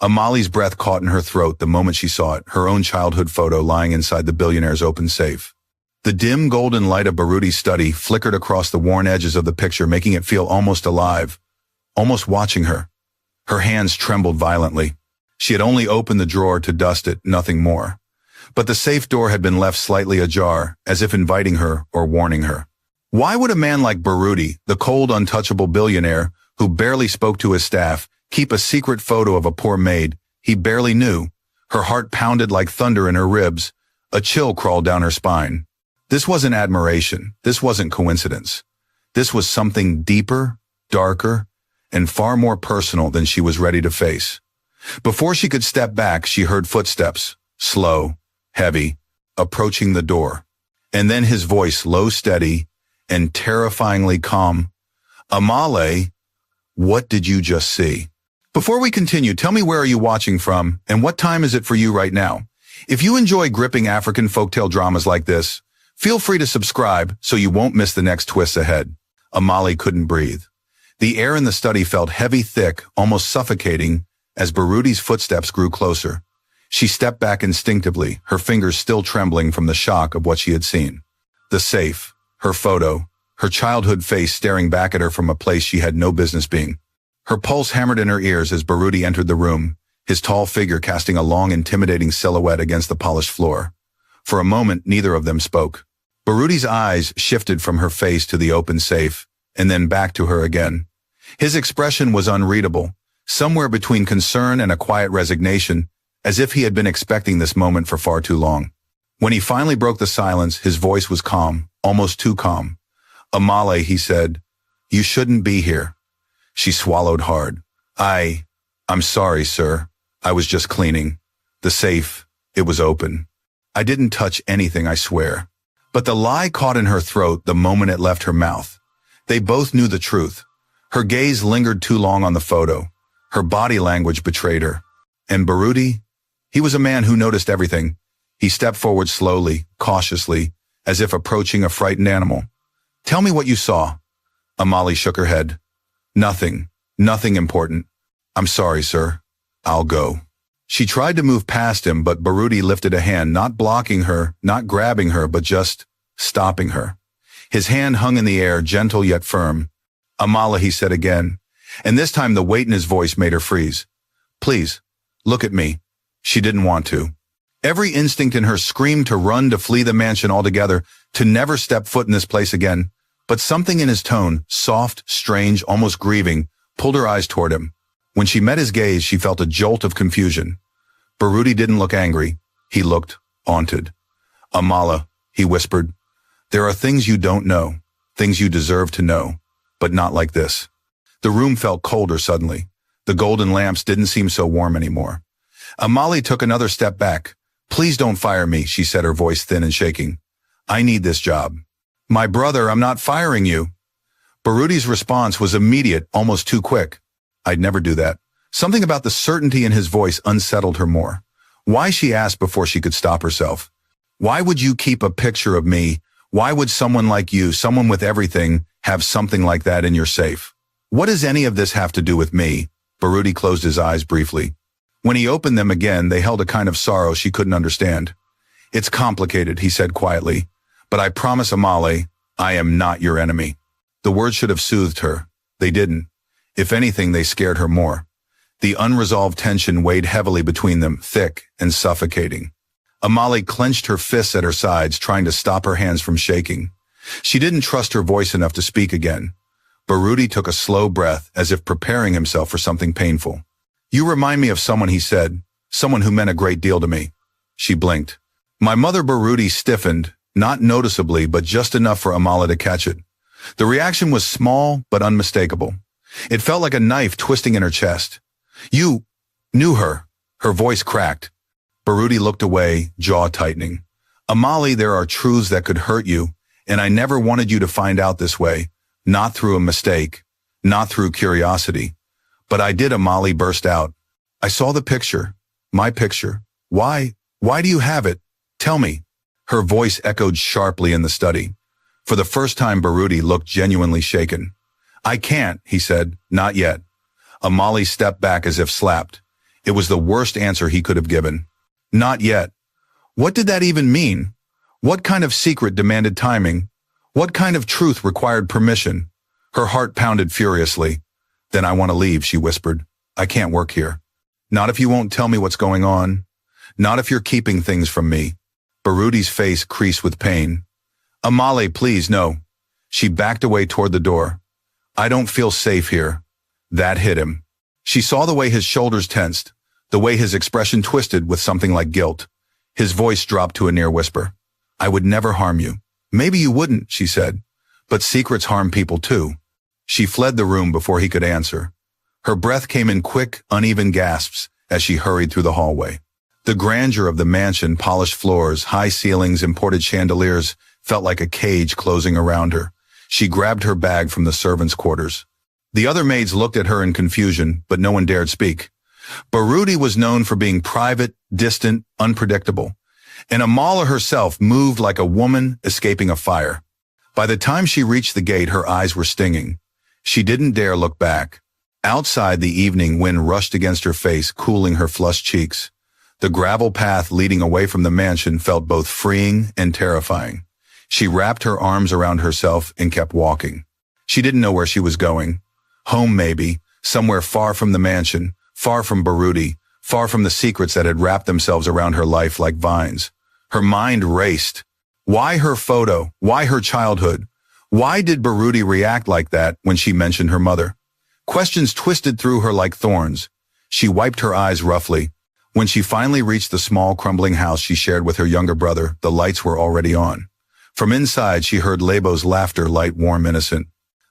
Amali's breath caught in her throat the moment she saw it, her own childhood photo lying inside the billionaire's open safe. The dim golden light of Baruti's study flickered across the worn edges of the picture, making it feel almost alive, almost watching her. Her hands trembled violently. She had only opened the drawer to dust it, nothing more. But the safe door had been left slightly ajar, as if inviting her or warning her. Why would a man like Baruti, the cold, untouchable billionaire who barely spoke to his staff, keep a secret photo of a poor maid he barely knew? Her heart pounded like thunder in her ribs. A chill crawled down her spine. This wasn't admiration. This wasn't coincidence. This was something deeper, darker, and far more personal than she was ready to face. Before she could step back, she heard footsteps, slow, heavy, approaching the door. And then his voice, low, steady, and terrifyingly calm. "Amale, what did you just see?" Before we continue, tell me, where are you watching from, and what time is it for you right now? If you enjoy gripping African folktale dramas like this, feel free to subscribe so you won't miss the next twists ahead. Amale couldn't breathe. The air in the study felt heavy, thick, almost suffocating, as Baruti's footsteps grew closer. She stepped back instinctively, her fingers still trembling from the shock of what she had seen. The safe, her photo, her childhood face staring back at her from a place she had no business being. Her pulse hammered in her ears as Baruti entered the room, his tall figure casting a long, intimidating silhouette against the polished floor. For a moment, neither of them spoke. Baruti's eyes shifted from her face to the open safe, and then back to her again. His expression was unreadable, somewhere between concern and a quiet resignation, as if he had been expecting this moment for far too long. When he finally broke the silence, his voice was calm, almost too calm. "Amale," he said, "you shouldn't be here." She swallowed hard. I'm sorry, sir. I was just cleaning. The safe, it was open. I didn't touch anything, I swear." But the lie caught in her throat the moment it left her mouth. They both knew the truth. Her gaze lingered too long on the photo. Her body language betrayed her. And Baruti? He was a man who noticed everything. He stepped forward slowly, cautiously, as if approaching a frightened animal. "Tell me what you saw." Amale shook her head. Nothing important. "I'm sorry, sir. I'll go." She tried to move past him, but Baruti lifted a hand, not blocking her, not grabbing her, but just stopping her. His hand hung in the air, gentle yet firm. "Amale," he said again, and this time the weight in his voice made her freeze. "Please, look at me." She didn't want to. Every instinct in her screamed to run, to flee the mansion altogether, to never step foot in this place again. But something in his tone, soft, strange, almost grieving, pulled her eyes toward him. When she met his gaze, she felt a jolt of confusion. Baruti didn't look angry. He looked haunted. "Amale," he whispered, "there are things you don't know, things you deserve to know, but not like this." The room felt colder suddenly. The golden lamps didn't seem so warm anymore. Amale took another step back. "Please don't fire me," she said, her voice thin and shaking. "I need this job." "My brother, I'm not firing you." Baruti's response was immediate, almost too quick. "I'd never do that." Something about the certainty in his voice unsettled her more. "Why?" she asked before she could stop herself. "Why would you keep a picture of me? Why would someone like you, someone with everything, have something like that in your safe? What does any of this have to do with me?" Baruti closed his eyes briefly. When he opened them again, they held a kind of sorrow she couldn't understand. "It's complicated," he said quietly, "but I promise, Amale, I am not your enemy." The words should have soothed her. They didn't. If anything, they scared her more. The unresolved tension weighed heavily between them, thick and suffocating. Amale clenched her fists at her sides, trying to stop her hands from shaking. She didn't trust her voice enough to speak again. Baruti took a slow breath, as if preparing himself for something painful. "You remind me of someone," he said, "someone who meant a great deal to me." She blinked. "My mother." Baruti stiffened, not noticeably, but just enough for Amale to catch it. The reaction was small, but unmistakable. It felt like a knife twisting in her chest. "You knew her." Her voice cracked. Baruti looked away, jaw tightening. "Amale, there are truths that could hurt you, and I never wanted you to find out this way. Not through a mistake, not through curiosity. But I did." Amale burst out. "I saw the picture. My picture. Why do you have it? Tell me." Her voice echoed sharply in the study. For the first time, Baruti looked genuinely shaken. "I can't," he said. "Not yet." Amale stepped back as if slapped. It was the worst answer he could have given. Not yet. What did that even mean? What kind of secret demanded timing? What kind of truth required permission? Her heart pounded furiously. Then I want to leave, she whispered. I can't work here. Not if you won't tell me what's going on. Not if you're keeping things from me. Barudi's face creased with pain. Amale, please, no. She backed away toward the door. I don't feel safe here. That hit him. She saw the way his shoulders tensed, the way his expression twisted with something like guilt. His voice dropped to a near whisper. I would never harm you. Maybe you wouldn't, she said. But secrets harm people too. She fled the room before he could answer. Her breath came in quick, uneven gasps as she hurried through the hallway. The grandeur of the mansion, polished floors, high ceilings, imported chandeliers, felt like a cage closing around her. She grabbed her bag from the servants' quarters. The other maids looked at her in confusion, but no one dared speak. Barudi was known for being private, distant, unpredictable. And Amala herself moved like a woman escaping a fire. By the time she reached the gate, her eyes were stinging. She didn't dare look back. Outside, the evening wind rushed against her face, cooling her flushed cheeks. The gravel path leading away from the mansion felt both freeing and terrifying. She wrapped her arms around herself and kept walking. She didn't know where she was going. Home, maybe, somewhere far from the mansion, far from Barudi, far from the secrets that had wrapped themselves around her life like vines. Her mind raced. Why her photo? Why her childhood? Why did Barudi react like that when she mentioned her mother? Questions twisted through her like thorns. She wiped her eyes roughly. When she finally reached the small, crumbling house she shared with her younger brother, the lights were already on. From inside, she heard Lebo's laughter, light, warm, innocent.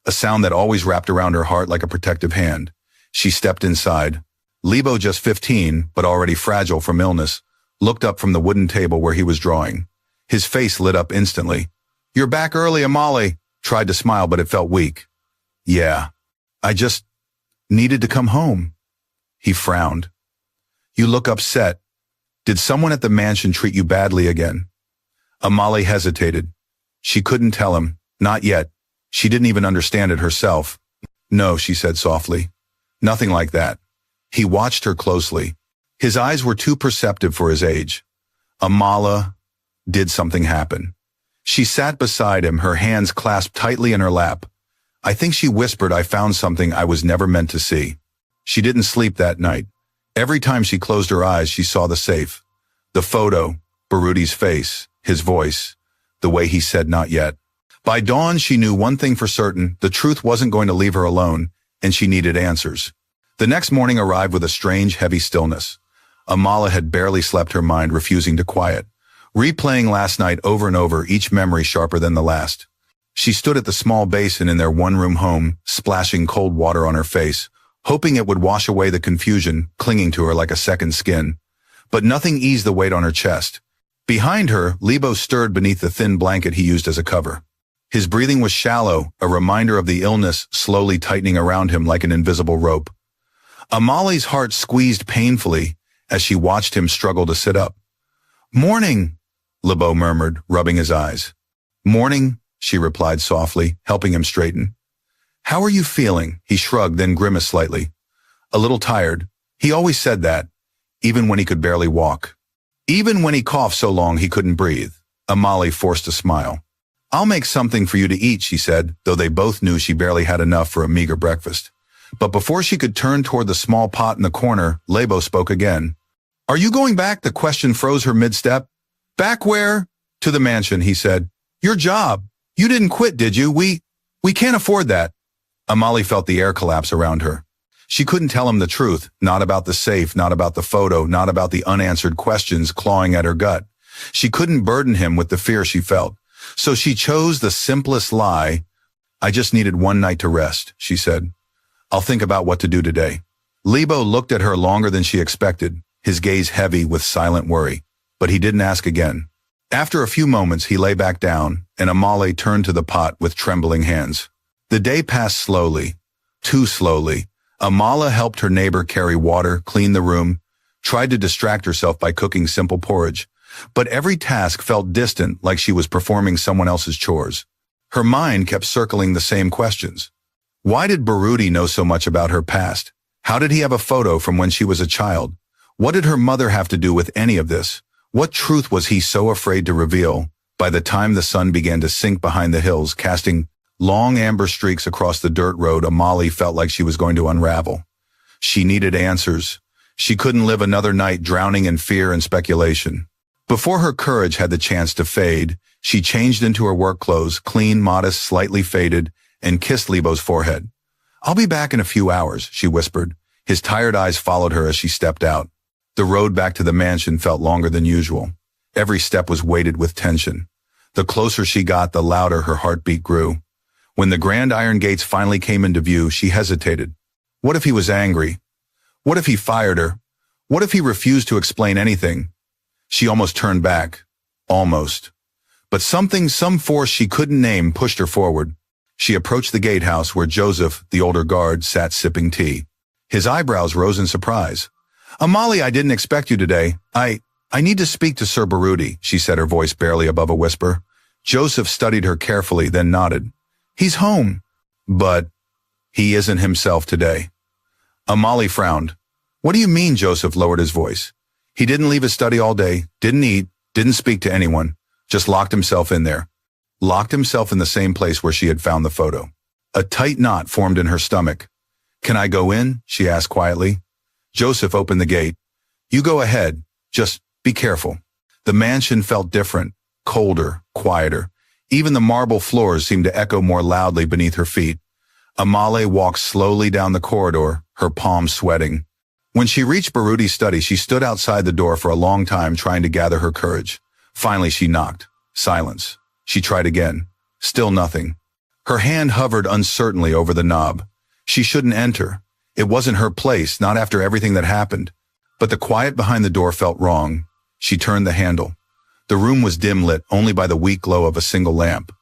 A sound that always wrapped around her heart like a protective hand. She stepped inside. Lebo, just 15, but already fragile from illness, looked up from the wooden table where he was drawing. His face lit up instantly. You're back early, Amale. Tried to smile, but it felt weak. Yeah, I just needed to come home. He frowned. You look upset. Did someone at the mansion treat you badly again? Amale hesitated. She couldn't tell him. Not yet. She didn't even understand it herself. No, she said softly. Nothing like that. He watched her closely. His eyes were too perceptive for his age. Amala, did something happen? She sat beside him, her hands clasped tightly in her lap. I think she whispered, I found something I was never meant to see. She didn't sleep that night. Every time she closed her eyes, she saw the safe. The photo, Barudi's face, his voice, the way he said not yet. By dawn, she knew one thing for certain, the truth wasn't going to leave her alone, and she needed answers. The next morning arrived with a strange, heavy stillness. Amala had barely slept, her mind refusing to quiet, replaying last night over and over, each memory sharper than the last. She stood at the small basin in their one-room home, splashing cold water on her face, hoping it would wash away the confusion clinging to her like a second skin. But nothing eased the weight on her chest. Behind her, Lebo stirred beneath the thin blanket he used as a cover. His breathing was shallow, a reminder of the illness slowly tightening around him like an invisible rope. Amale's heart squeezed painfully as she watched him struggle to sit up. Morning, Lebo murmured, rubbing his eyes. Morning, she replied softly, helping him straighten. How are you feeling? He shrugged, then grimaced slightly. A little tired. He always said that, even when he could barely walk. Even when he coughed so long he couldn't breathe. Amale forced a smile. I'll make something for you to eat, she said, though they both knew she barely had enough for a meager breakfast. But before she could turn toward the small pot in the corner, Lebo spoke again. Are you going back? The question froze her mid-step. Back where? To the mansion, he said. Your job. You didn't quit, did you? We can't afford that. Amale felt the air collapse around her. She couldn't tell him the truth, not about the safe, not about the photo, not about the unanswered questions clawing at her gut. She couldn't burden him with the fear she felt. So she chose the simplest lie. I just needed one night to rest, she said. I'll think about what to do today. Lebo looked at her longer than she expected, his gaze heavy with silent worry. But he didn't ask again. After a few moments, he lay back down, and Amale turned to the pot with trembling hands. The day passed slowly, too slowly. Amala helped her neighbor carry water, clean the room, tried to distract herself by cooking simple porridge. But every task felt distant, like she was performing someone else's chores. Her mind kept circling the same questions. Why did Barudi know so much about her past? How did he have a photo from when she was a child? What did her mother have to do with any of this? What truth was he so afraid to reveal? By the time the sun began to sink behind the hills, casting long amber streaks across the dirt road, Amali felt like she was going to unravel. She needed answers. She couldn't live another night drowning in fear and speculation. Before her courage had the chance to fade, she changed into her work clothes, clean, modest, slightly faded, and kissed Lebo's forehead. "I'll be back in a few hours," she whispered. His tired eyes followed her as she stepped out. The road back to the mansion felt longer than usual. Every step was weighted with tension. The closer she got, the louder her heartbeat grew. When the grand iron gates finally came into view, she hesitated. What if he was angry? What if he fired her? What if he refused to explain anything? She almost turned back. Almost. But some force she couldn't name pushed her forward. She approached the gatehouse where Joseph, the older guard, sat sipping tea. His eyebrows rose in surprise. "Amali, I didn't expect you today. I need to speak to Sir Baruti," she said, her voice barely above a whisper. Joseph studied her carefully, then nodded. "He's home." "But he isn't himself today." Amali frowned. "What do you mean?" Joseph lowered his voice. "He didn't leave his study all day, didn't eat, didn't speak to anyone, just locked himself in there. Locked himself in the same place where she had found the photo." A tight knot formed in her stomach. "Can I go in?" she asked quietly. Joseph opened the gate. "You go ahead, just be careful." The mansion felt different, colder, quieter. Even the marble floors seemed to echo more loudly beneath her feet. Amale walked slowly down the corridor, her palms sweating. When she reached Baruti's study, she stood outside the door for a long time trying to gather her courage. Finally, she knocked. Silence. She tried again. Still nothing. Her hand hovered uncertainly over the knob. She shouldn't enter. It wasn't her place, not after everything that happened. But the quiet behind the door felt wrong. She turned the handle. The room was dim-lit only by the weak glow of a single lamp.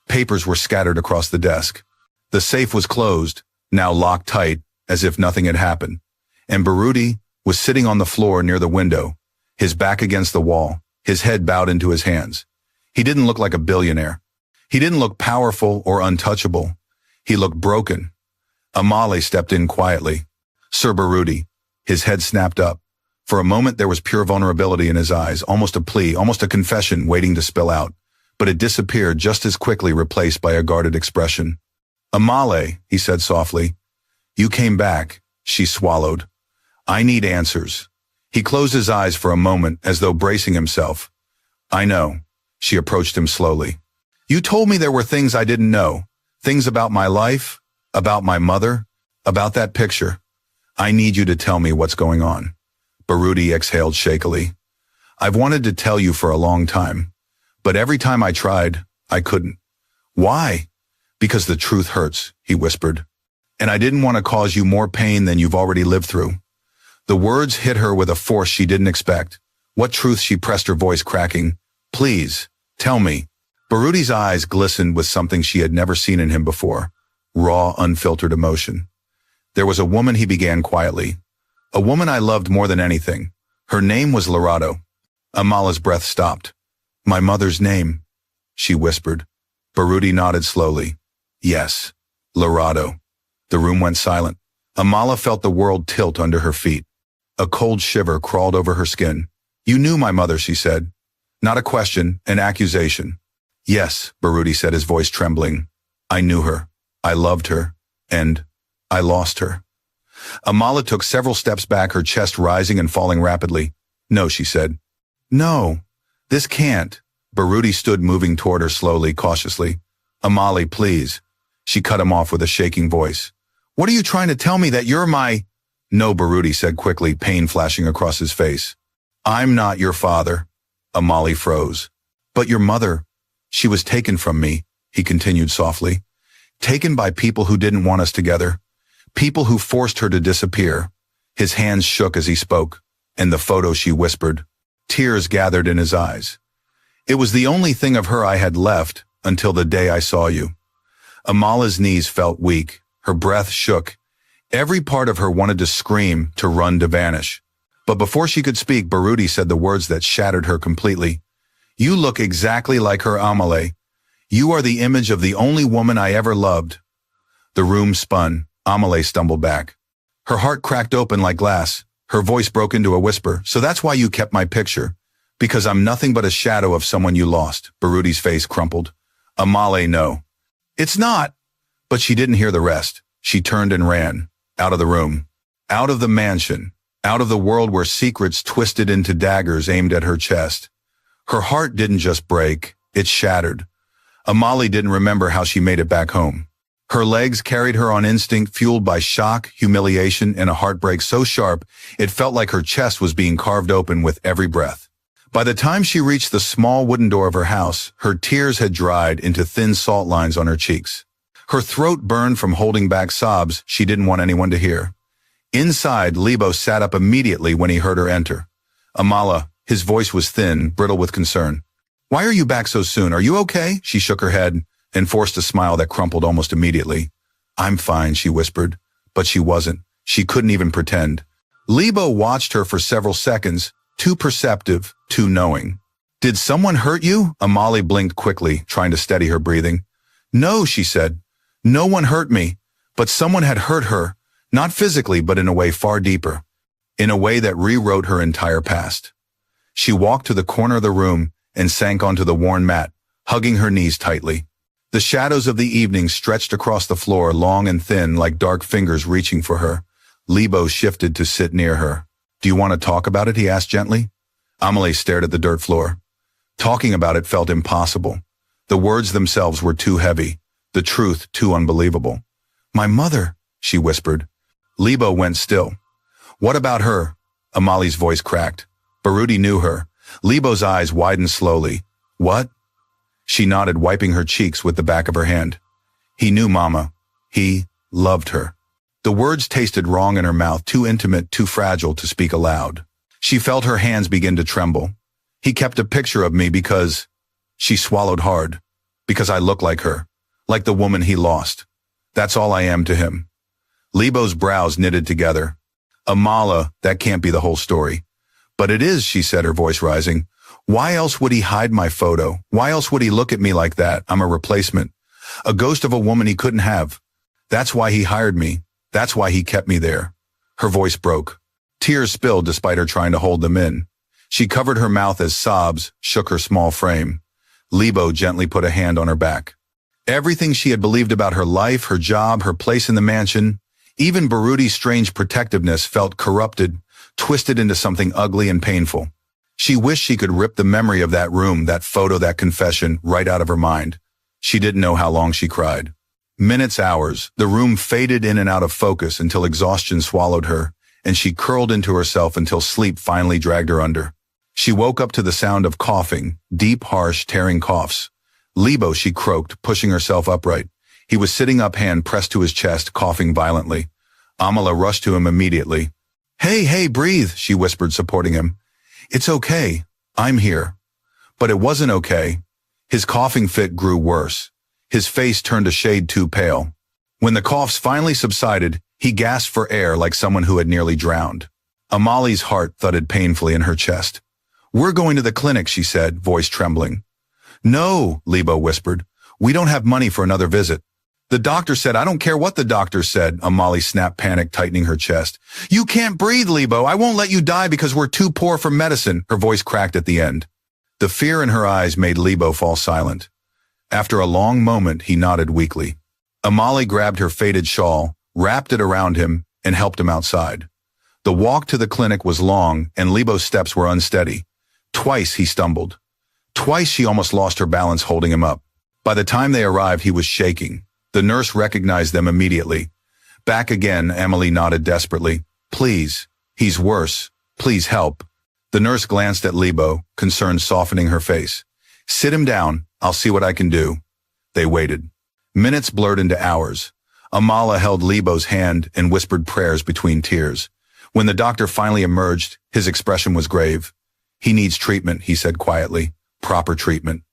Papers were scattered across the desk. The safe was closed, now locked tight, as if nothing had happened. And Baruti was sitting on the floor near the window, his back against the wall, his head bowed into his hands. He didn't look like a billionaire. He didn't look powerful or untouchable. He looked broken. Amale stepped in quietly. "Sir Baruti." His head snapped up. For a moment there was pure vulnerability in his eyes, almost a plea, almost a confession waiting to spill out. But it disappeared just as quickly, replaced by a guarded expression. "Amale," he said softly. "You came back." She swallowed. "I need answers." He closed his eyes for a moment, as though bracing himself. "I know." She approached him slowly. "You told me there were things I didn't know. Things about my life, about my mother, about that picture. I need you to tell me what's going on." Baruti exhaled shakily. "I've wanted to tell you for a long time, but every time I tried, I couldn't." "Why?" "Because the truth hurts," he whispered. "And I didn't want to cause you more pain than you've already lived through." The words hit her with a force she didn't expect. "What truth?" She pressed her voice, cracking. "Please, tell me." Baruti's eyes glistened with something she had never seen in him before. Raw, unfiltered emotion. "There was a woman," he began quietly. "A woman I loved more than anything. Her name was Lorado." Amala's breath stopped. "My mother's name," she whispered. Baruti nodded slowly. "Yes, Lorado." The room went silent. Amala felt the world tilt under her feet. A cold shiver crawled over her skin. "You knew my mother," she said. Not a question, an accusation. "Yes," Baruti said, his voice trembling. "I knew her. I loved her. And I lost her." Amala took several steps back, her chest rising and falling rapidly. "No," she said. "No, this can't." Baruti stood, moving toward her slowly, cautiously. "Amali, please." She cut him off with a shaking voice. "What are you trying to tell me, that you're my—" "No," Baruti said quickly, pain flashing across his face. "I'm not your father." Amali froze. "But your mother, she was taken from me," he continued softly. "Taken by people who didn't want us together. People who forced her to disappear." His hands shook as he spoke. "And the photo," she whispered. Tears gathered in his eyes. "It was the only thing of her I had left until the day I saw you." Amala's knees felt weak. Her breath shook. Every part of her wanted to scream, to run, to vanish. But before she could speak, Baruti said the words that shattered her completely. "You look exactly like her, Amale. You are the image of the only woman I ever loved." The room spun. Amale stumbled back. Her heart cracked open like glass. Her voice broke into a whisper. So that's why you kept my picture. Because I'm nothing but a shadow of someone you lost. Baruti's face crumpled. Amale, no. It's not. But she didn't hear the rest. She turned and ran. Out of the room. Out of the mansion. Out of the world where secrets twisted into daggers aimed at her chest. Her heart didn't just break. It shattered. Amale didn't remember how she made it back home. Her legs carried her on instinct, fueled by shock, humiliation, and a heartbreak so sharp it felt like her chest was being carved open with every breath. By the time she reached the small wooden door of her house, her tears had dried into thin salt lines on her cheeks. Her throat burned from holding back sobs she didn't want anyone to hear. Inside, Lebo sat up immediately when he heard her enter. Amala, his voice was thin, brittle with concern. Why are you back so soon? Are you okay? She shook her head and forced a smile that crumpled almost immediately. I'm fine, she whispered. But she wasn't. She couldn't even pretend. Lebo watched her for several seconds, too perceptive, too knowing. Did someone hurt you? Amale blinked quickly, trying to steady her breathing. No, she said. No one hurt me, but someone had hurt her, not physically, but in a way far deeper, in a way that rewrote her entire past. She walked to the corner of the room and sank onto the worn mat, hugging her knees tightly. The shadows of the evening stretched across the floor, long and thin, like dark fingers reaching for her. Lebo shifted to sit near her. Do you want to talk about it? He asked gently. Amale stared at the dirt floor. Talking about it felt impossible. The words themselves were too heavy, the truth too unbelievable. My mother, she whispered. Lebo went still. What about her? Amale's voice cracked. Baruti knew her. Lebo's eyes widened slowly. What? She nodded, wiping her cheeks with the back of her hand. He knew Mama. He loved her. The words tasted wrong in her mouth, too intimate, too fragile to speak aloud. She felt her hands begin to tremble. He kept a picture of me because... She swallowed hard. Because I look like her. Like the woman he lost. That's all I am to him. Lebo's brows knitted together. Amala, that can't be the whole story. But it is, she said, her voice rising. Why else would he hide my photo? Why else would he look at me like that? I'm a replacement. A ghost of a woman he couldn't have. That's why he hired me. That's why he kept me there. Her voice broke. Tears spilled despite her trying to hold them in. She covered her mouth as sobs shook her small frame. Lebo gently put a hand on her back. Everything she had believed about her life, her job, her place in the mansion, even Baruti's strange protectiveness felt corrupted, twisted into something ugly and painful. She wished she could rip the memory of that room, that photo, that confession, right out of her mind. She didn't know how long she cried. Minutes, hours, the room faded in and out of focus until exhaustion swallowed her, and she curled into herself until sleep finally dragged her under. She woke up to the sound of coughing, deep, harsh, tearing coughs. Lebo, she croaked, pushing herself upright. He was sitting up, hand pressed to his chest, coughing violently. Amala rushed to him immediately. Hey, breathe, she whispered, supporting him. It's okay. I'm here. But it wasn't okay. His coughing fit grew worse. His face turned a shade too pale. When the coughs finally subsided, he gasped for air like someone who had nearly drowned. Amale's heart thudded painfully in her chest. We're going to the clinic, she said, voice trembling. No, Lebo whispered. We don't have money for another visit. The doctor said, I don't care what the doctor said, Amale snapped, panic tightening her chest. You can't breathe, Lebo. I won't let you die because we're too poor for medicine, her voice cracked at the end. The fear in her eyes made Lebo fall silent. After a long moment, he nodded weakly. Amale grabbed her faded shawl, wrapped it around him, and helped him outside. The walk to the clinic was long, and Lebo's steps were unsteady. Twice he stumbled. Twice she almost lost her balance holding him up. By the time they arrived, he was shaking. The nurse recognized them immediately. Back again, Emily nodded desperately. Please, he's worse. Please help. The nurse glanced at Lebo, concern softening her face. Sit him down. I'll see what I can do. They waited. Minutes blurred into hours. Amala held Lebo's hand and whispered prayers between tears. When the doctor finally emerged, his expression was grave. He needs treatment, he said quietly. Proper treatment.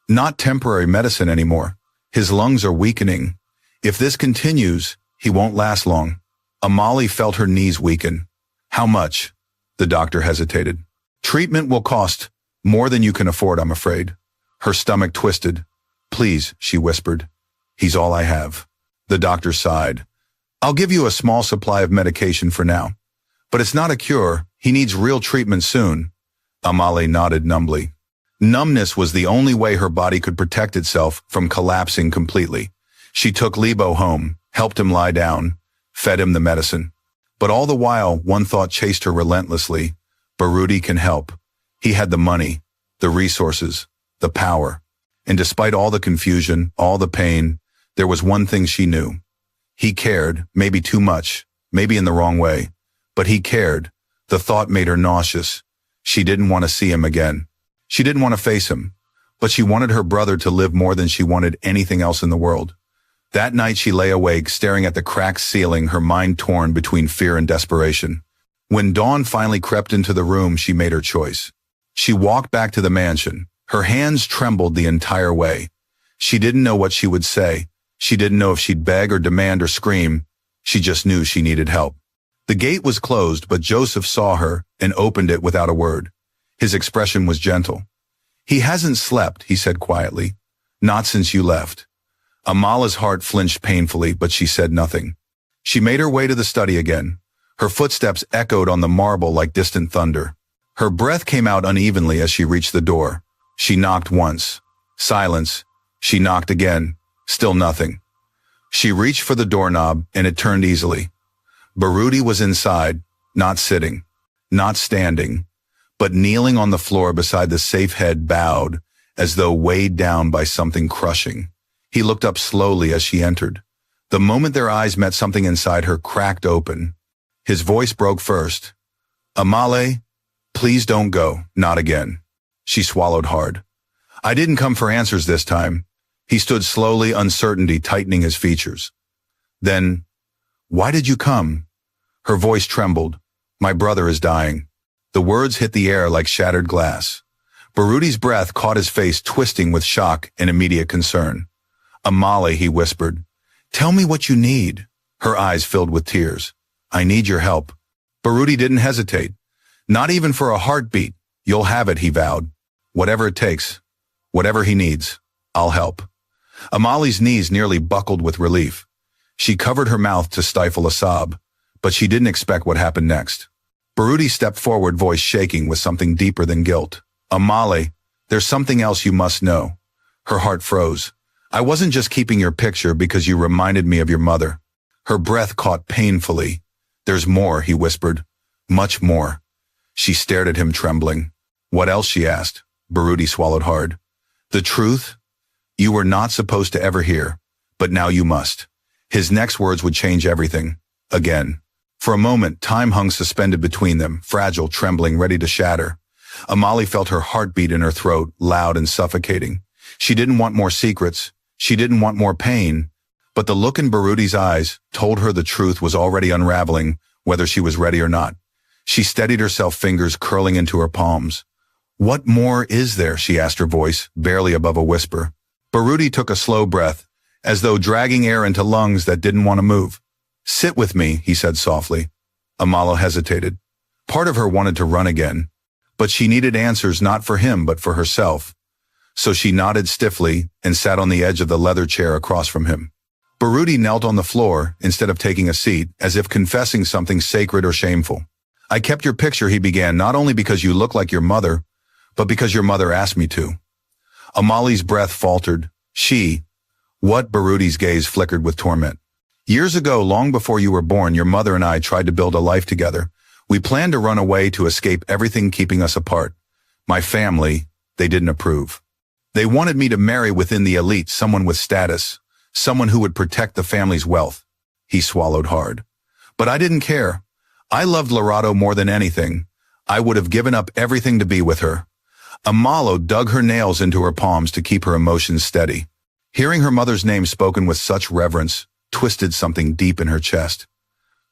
Not temporary medicine anymore. His lungs are weakening. If this continues, he won't last long. Amale felt her knees weaken. How much? The doctor hesitated. Treatment will cost more than you can afford, I'm afraid. Her stomach twisted. Please, she whispered. He's all I have. The doctor sighed. I'll give you a small supply of medication for now. But it's not a cure. He needs real treatment soon. Amale nodded numbly. Numbness was the only way her body could protect itself from collapsing completely. She took Lebo home, helped him lie down, fed him the medicine. But all the while, one thought chased her relentlessly. Baruti can help. He had the money, the resources, the power. And despite all the confusion, all the pain, there was one thing she knew. He cared, maybe too much, maybe in the wrong way. But he cared. The thought made her nauseous. She didn't want to see him again. She didn't want to face him. But she wanted her brother to live more than she wanted anything else in the world. That night she lay awake, staring at the cracked ceiling, her mind torn between fear and desperation. When dawn finally crept into the room, she made her choice. She walked back to the mansion. Her hands trembled the entire way. She didn't know what she would say. She didn't know if she'd beg or demand or scream. She just knew she needed help. The gate was closed, but Joseph saw her and opened it without a word. His expression was gentle. "He hasn't slept," he said quietly. "Not since you left." Amala's heart flinched painfully, but she said nothing. She made her way to the study again. Her footsteps echoed on the marble like distant thunder. Her breath came out unevenly as she reached the door. She knocked once. Silence. She knocked again. Still nothing. She reached for the doorknob, and it turned easily. Baruti was inside, not sitting, not standing, but kneeling on the floor beside the safe, head bowed, as though weighed down by something crushing. He looked up slowly as she entered. The moment their eyes met, something inside her cracked open. His voice broke first. "Amale, please don't go, not again." She swallowed hard. "I didn't come for answers this time." He stood slowly, uncertainty tightening his features. Then, "Why did you come?" Her voice trembled. "My brother is dying." The words hit the air like shattered glass. Baruti's breath caught his face, twisting with shock and immediate concern. "Amale," he whispered, "tell me what you need." Her eyes filled with tears. "I need your help." Baruti didn't hesitate. "Not even for a heartbeat. You'll have it," he vowed. "Whatever it takes. Whatever he needs. I'll help." Amale's knees nearly buckled with relief. She covered her mouth to stifle a sob, but she didn't expect what happened next. Baruti stepped forward, voice shaking with something deeper than guilt. "Amale, there's something else you must know." Her heart froze. "I wasn't just keeping your picture because you reminded me of your mother." Her breath caught painfully. "There's more," he whispered. "Much more." She stared at him, trembling. "What else?" she asked. Baruti swallowed hard. "The truth? You were not supposed to ever hear, but now you must." His next words would change everything. Again. For a moment, time hung suspended between them, fragile, trembling, ready to shatter. Amale felt her heartbeat in her throat, loud and suffocating. She didn't want more secrets. She didn't want more pain. But the look in Baruti's eyes told her the truth was already unraveling, whether she was ready or not. She steadied herself, fingers curling into her palms. "What more is there?" she asked, her voice barely above a whisper. Baruti took a slow breath, as though dragging air into lungs that didn't want to move. "Sit with me," he said softly. Amale hesitated. Part of her wanted to run again, but she needed answers not for him but for herself. So she nodded stiffly and sat on the edge of the leather chair across from him. Baruti knelt on the floor instead of taking a seat, as if confessing something sacred or shameful. "I kept your picture," he began, "not only because you look like your mother, but because your mother asked me to." Amale's breath faltered. What? Baruti's gaze flickered with torment. "Years ago, long before you were born, your mother and I tried to build a life together. We planned to run away to escape everything keeping us apart. My family, they didn't approve. They wanted me to marry within the elite, someone with status, someone who would protect the family's wealth." He swallowed hard. "But I didn't care. I loved Lorato more than anything. I would have given up everything to be with her." Amale dug her nails into her palms to keep her emotions steady. Hearing her mother's name spoken with such reverence twisted something deep in her chest.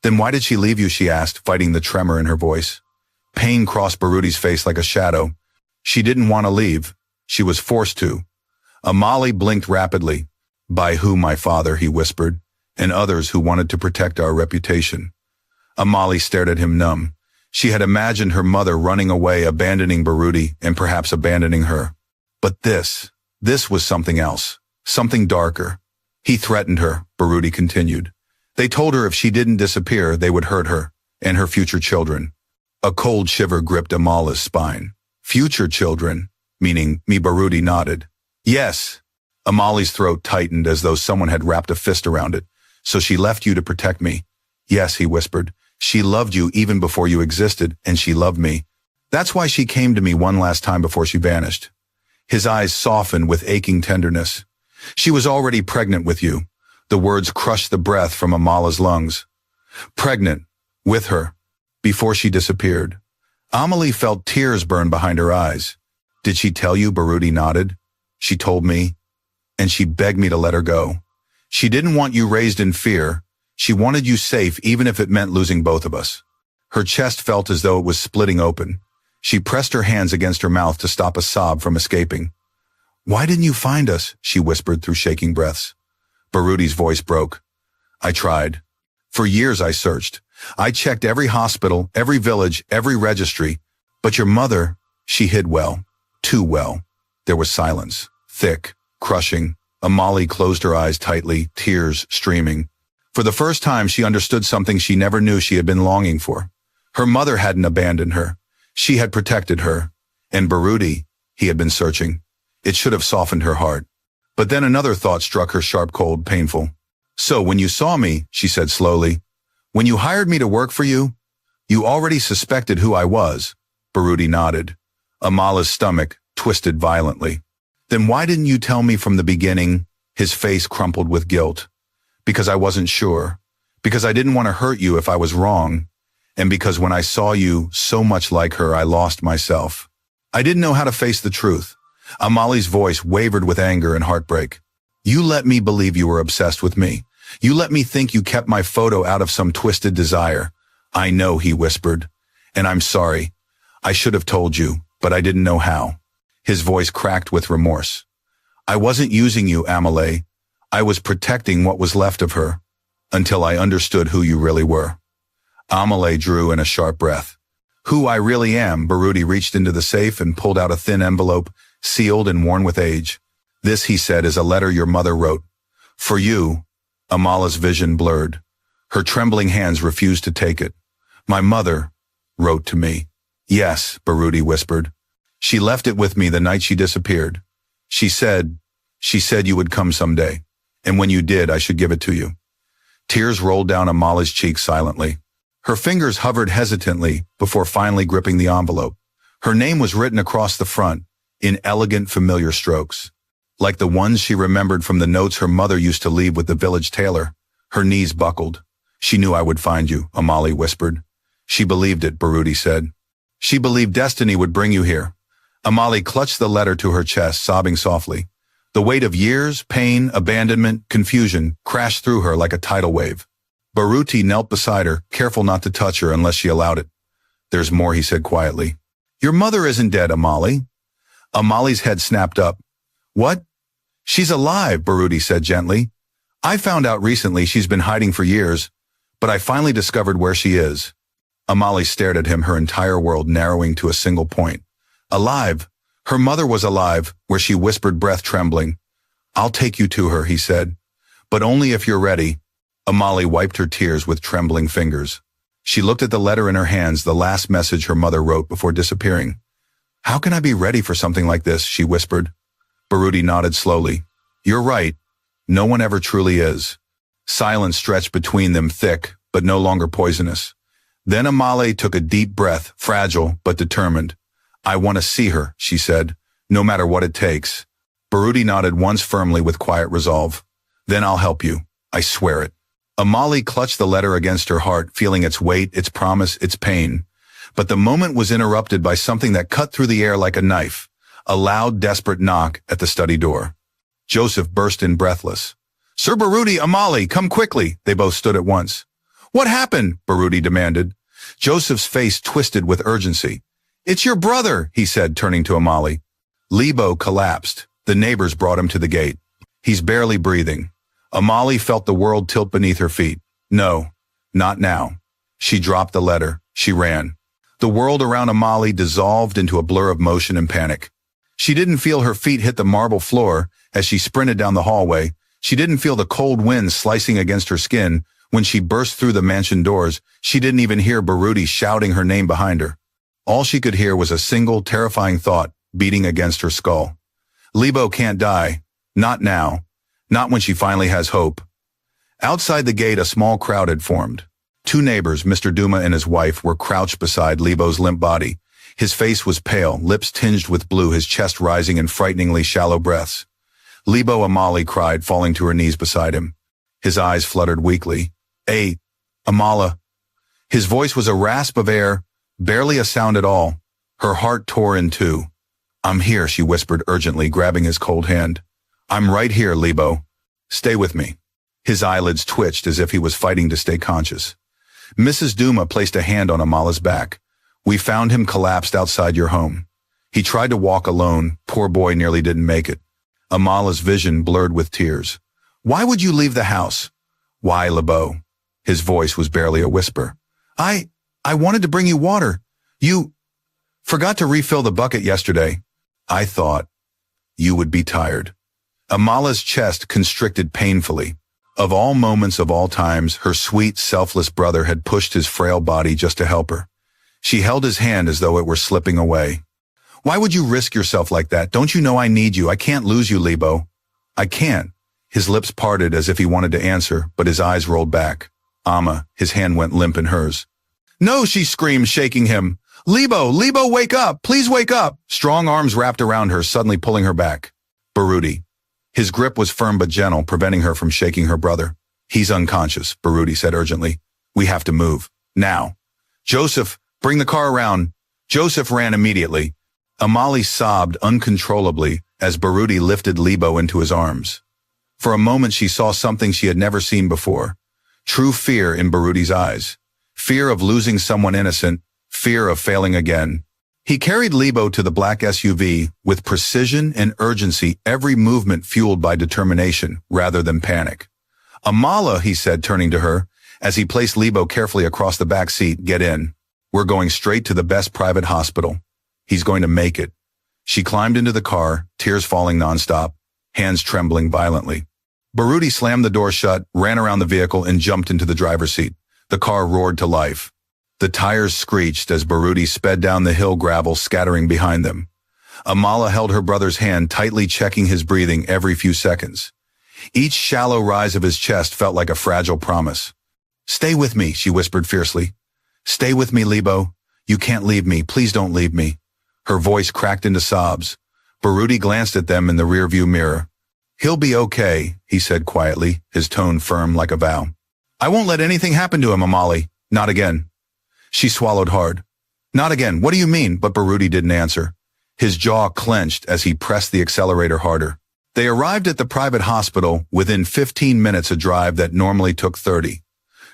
"Then why did she leave you?" she asked, fighting the tremor in her voice. Pain crossed Baruti's face like a shadow. "She didn't want to leave. She was forced to." Amale blinked rapidly. "By who, my father?" he whispered, "and others who wanted to protect our reputation." Amale stared at him, numb. She had imagined her mother running away, abandoning Baruti, and perhaps abandoning her. But this was something else, something darker. "He threatened her," Baruti continued. "They told her if she didn't disappear, they would hurt her, and her future children. A cold shiver gripped Amala's spine. Future children, meaning me. Baruti nodded. Yes. Amali's throat tightened as though someone had wrapped a fist around it. So she left you to protect me. Yes, he whispered. She loved you even before you existed, and she loved me. That's why she came to me one last time before she vanished. His eyes softened with aching tenderness. She was already pregnant with you. The words crushed the breath from Amala's lungs. Pregnant. With her. Before she disappeared. Amalie felt tears burn behind her eyes. Did she tell you? Baruti nodded. She told me. And she begged me to let her go. She didn't want you raised in fear. She wanted you safe even if it meant losing both of us. Her chest felt as though it was splitting open. She pressed her hands against her mouth to stop a sob from escaping. Why didn't you find us? She whispered through shaking breaths. Baruti's voice broke. I tried. For years I searched. I checked every hospital, every village, every registry. But your mother, she hid well. Too well. There was silence. Thick. Crushing. Amalie closed her eyes tightly, tears streaming. For the first time, she understood something she never knew she had been longing for. Her mother hadn't abandoned her. She had protected her. And Baruti, he had been searching. It should have softened her heart. But then another thought struck her sharp, cold, painful. So when you saw me, she said slowly, when you hired me to work for you, you already suspected who I was. Baruti nodded. Amala's stomach twisted violently. Then why didn't you tell me from the beginning? His face crumpled with guilt. Because I wasn't sure. Because I didn't want to hurt you if I was wrong. And because when I saw you so much like her, I lost myself. I didn't know how to face the truth. Amalie's voice wavered with anger and heartbreak. You let me believe you were obsessed with me. You let me think you kept my photo out of some twisted desire. I know, he whispered. And I'm sorry. I should have told you, but I didn't know how. His voice cracked with remorse. I wasn't using you, Amalie. I was protecting what was left of her. Until I understood who you really were. Amalie drew in a sharp breath. Who I really am. Baruti reached into the safe and pulled out a thin envelope, sealed and worn with age. This, he said, is a letter your mother wrote. For you. Amala's vision blurred. Her trembling hands refused to take it. My mother wrote to me. Yes, Baruti whispered. She left it with me the night she disappeared. She said you would come someday. And when you did, I should give it to you. Tears rolled down Amala's cheeks silently. Her fingers hovered hesitantly before finally gripping the envelope. Her name was written across the front, in elegant, familiar strokes. Like the ones she remembered from the notes her mother used to leave with the village tailor. Her knees buckled. She knew I would find you, Amalie whispered. She believed it, Baruti said. She believed destiny would bring you here. Amalie clutched the letter to her chest, sobbing softly. The weight of years, pain, abandonment, confusion crashed through her like a tidal wave. Baruti knelt beside her, careful not to touch her unless she allowed it. There's more, he said quietly. Your mother isn't dead, Amalie. Amalie's head snapped up. What? She's alive, Baruti said gently. I found out recently she's been hiding for years, but I finally discovered where she is. Amalie stared at him, her entire world narrowing to a single point. Alive. Her mother was alive, where she whispered, breath trembling. I'll take you to her, he said. But only if you're ready. Amalie wiped her tears with trembling fingers. She looked at the letter in her hands, the last message her mother wrote before disappearing. How can I be ready for something like this, she whispered. Baruti nodded slowly. You're right. No one ever truly is. Silence stretched between them, thick, but no longer poisonous. Then Amalie took a deep breath, fragile but determined. I want to see her, she said, no matter what it takes. Baruti nodded once firmly with quiet resolve. Then I'll help you. I swear it. Amalie clutched the letter against her heart, feeling its weight, its promise, its pain. But the moment was interrupted by something that cut through the air like a knife. A loud, desperate knock at the study door. Joseph burst in breathless. Sir Baruti, Amalie, come quickly. They both stood at once. What happened? Baruti demanded. Joseph's face twisted with urgency. It's your brother, he said, turning to Amalie. Lebo collapsed. The neighbors brought him to the gate. He's barely breathing. Amalie felt the world tilt beneath her feet. No, not now. She dropped the letter. She ran. The world around Amalie dissolved into a blur of motion and panic. She didn't feel her feet hit the marble floor as she sprinted down the hallway. She didn't feel the cold wind slicing against her skin When she burst through the mansion doors, she didn't even hear Baruti shouting her name behind her. All she could hear was a single, terrifying thought beating against her skull. Libo can't die. Not now. Not when she finally has hope. Outside the gate, a small crowd had formed. Two neighbors, Mr. Duma and his wife, were crouched beside Libo's limp body. His face was pale, lips tinged with blue, his chest rising in frighteningly shallow breaths. Libo, Amali cried, falling to her knees beside him. His eyes fluttered weakly. "Hey, Amala." His voice was a rasp of air, barely a sound at all. Her heart tore in two. "I'm here," she whispered urgently, grabbing his cold hand. "I'm right here, Libo. Stay with me." His eyelids twitched as if he was fighting to stay conscious. Mrs. Duma placed a hand on Amala's back. "We found him collapsed outside your home. He tried to walk alone. Poor boy nearly didn't make it." Amala's vision blurred with tears. "Why would you leave the house?" "Why, Libo?" His voice was barely a whisper. I wanted to bring you water. You forgot to refill the bucket yesterday. I thought you would be tired." Amala's chest constricted painfully. Of all moments of all times, her sweet, selfless brother had pushed his frail body just to help her. She held his hand as though it were slipping away. "Why would you risk yourself like that? Don't you know I need you? I can't lose you, Libo." "I can't." His lips parted as if he wanted to answer, but his eyes rolled back. "Amma," his hand went limp in hers. "No," she screamed, shaking him. "Libo, Libo, wake up! Please wake up!" Strong arms wrapped around her, suddenly pulling her back. Baruti. His grip was firm but gentle, preventing her from shaking her brother. "He's unconscious," Baruti said urgently. "We have to move. Now." "Joseph, bring the car around." Joseph ran immediately. Amali sobbed uncontrollably as Baruti lifted Libo into his arms. For a moment she saw something she had never seen before. True fear in Baruti's eyes. Fear of losing someone innocent. Fear of failing again. He carried Libo to the black SUV with precision and urgency, every movement fueled by determination rather than panic. "Amala," he said, turning to her, as he placed Libo carefully across the back seat, "Get in. We're going straight to the best private hospital. He's going to make it." She climbed into the car, tears falling nonstop, hands trembling violently. Baruti slammed the door shut, ran around the vehicle, and jumped into the driver's seat. The car roared to life. The tires screeched as Baruti sped down the hill, gravel scattering behind them. Amala held her brother's hand, tightly checking his breathing every few seconds. Each shallow rise of his chest felt like a fragile promise. "Stay with me," she whispered fiercely. "Stay with me, Libo. You can't leave me. Please don't leave me." Her voice cracked into sobs. Baruti glanced at them in the rearview mirror. "He'll be okay," he said quietly, his tone firm like a vow. "I won't let anything happen to him, Amali. Not again." She swallowed hard. "Not again. What do you mean?" But Baruti didn't answer. His jaw clenched as he pressed the accelerator harder. They arrived at the private hospital within 15 minutes, a drive that normally took 30.